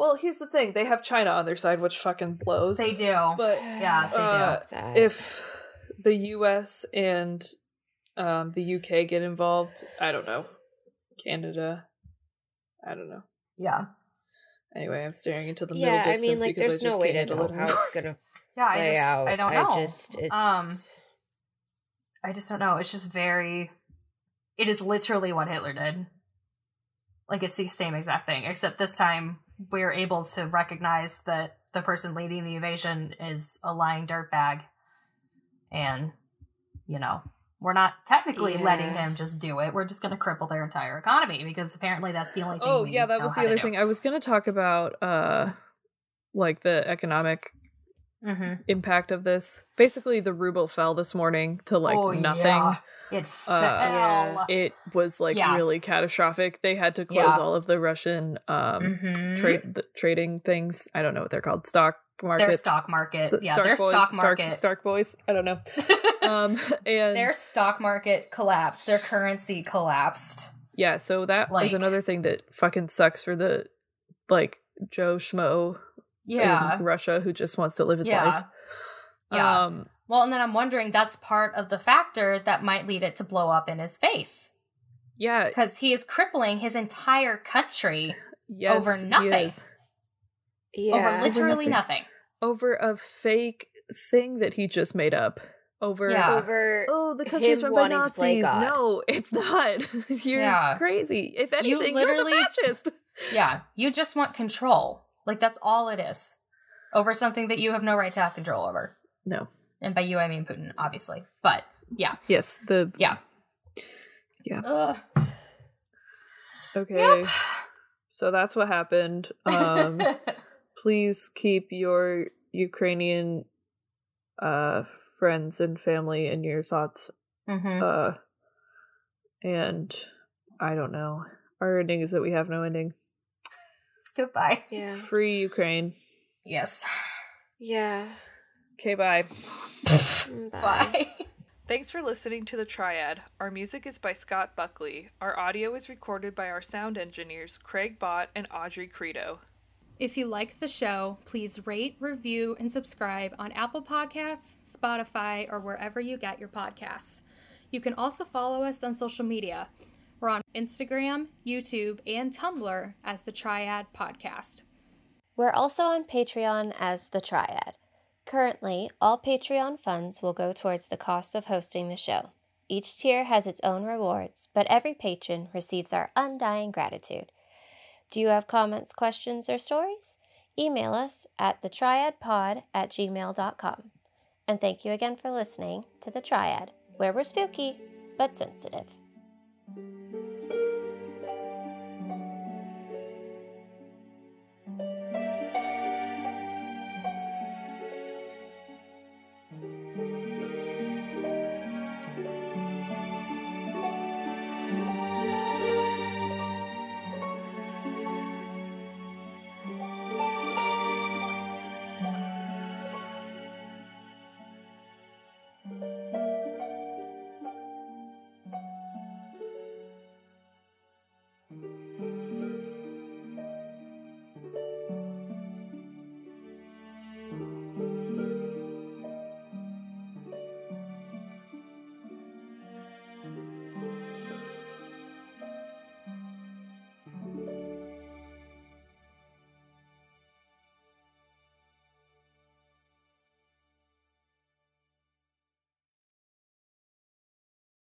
Well, here's the thing. They have China on their side, which fucking blows. They do. But yeah, they do. If the US and the UK get involved, I don't know. Canada, I don't know. Yeah. Anyway, I'm staring into the middle distance. I mean, like, because there's no way to know how it's gonna play out. I don't know. I just don't know. It's just it is literally what Hitler did. Like, it's the same exact thing, except this time we're able to recognize that the person leading the invasion is a lying dirtbag. And, we're not technically letting him just do it. We're just going to cripple their entire economy because apparently that's the only thing we know that was the other thing. I was going to talk about, like, the economic impact of this. Basically, the ruble fell this morning to, like, nothing. Yeah. It fell. It was, like, really catastrophic. They had to close all of the Russian trading things. I don't know what they're called. Stock markets. Their stock market. Their stock market. Stark boys. I don't know. And their stock market collapsed. Their currency collapsed. Yeah, so that was another thing that fucking sucks for the, like, Joe Schmo in Russia who just wants to live his life. Yeah. Well, and then I'm wondering, that's part of the factor that might lead it to blow up in his face. Yeah. Because he is crippling his entire country over nothing. Over literally nothing. Over a fake thing that he just made up. Over the country's run by Nazis. No, it's not. You're crazy. If anything, you're the fascist. Yeah, you just want control. Like, that's all it is. Over something that you have no right to have control over. No. And by you, I mean Putin, obviously. But, yeah. Yes, Yeah. Yeah. Okay. Yep. So that's what happened. Please keep your Ukrainian friends and family in your thoughts. And I don't know. Our ending is that we have no ending. Goodbye. Yeah. Free Ukraine. Yes. Yeah. Okay, bye. Bye. Thanks for listening to The Triad. Our music is by Scott Buckley. Our audio is recorded by our sound engineers, Craig Bott and Audrey Credo. If you like the show, please rate, review, and subscribe on Apple Podcasts, Spotify, or wherever you get your podcasts. You can also follow us on social media. We're on Instagram, YouTube, and Tumblr as The Triad Podcast. We're also on Patreon as The Triad. Currently, all Patreon funds will go towards the cost of hosting the show. Each tier has its own rewards, but every patron receives our undying gratitude. Do you have comments, questions, or stories? Email us at thetriadpod@gmail.com. And thank you again for listening to The Triad, where we're spooky but sensitive.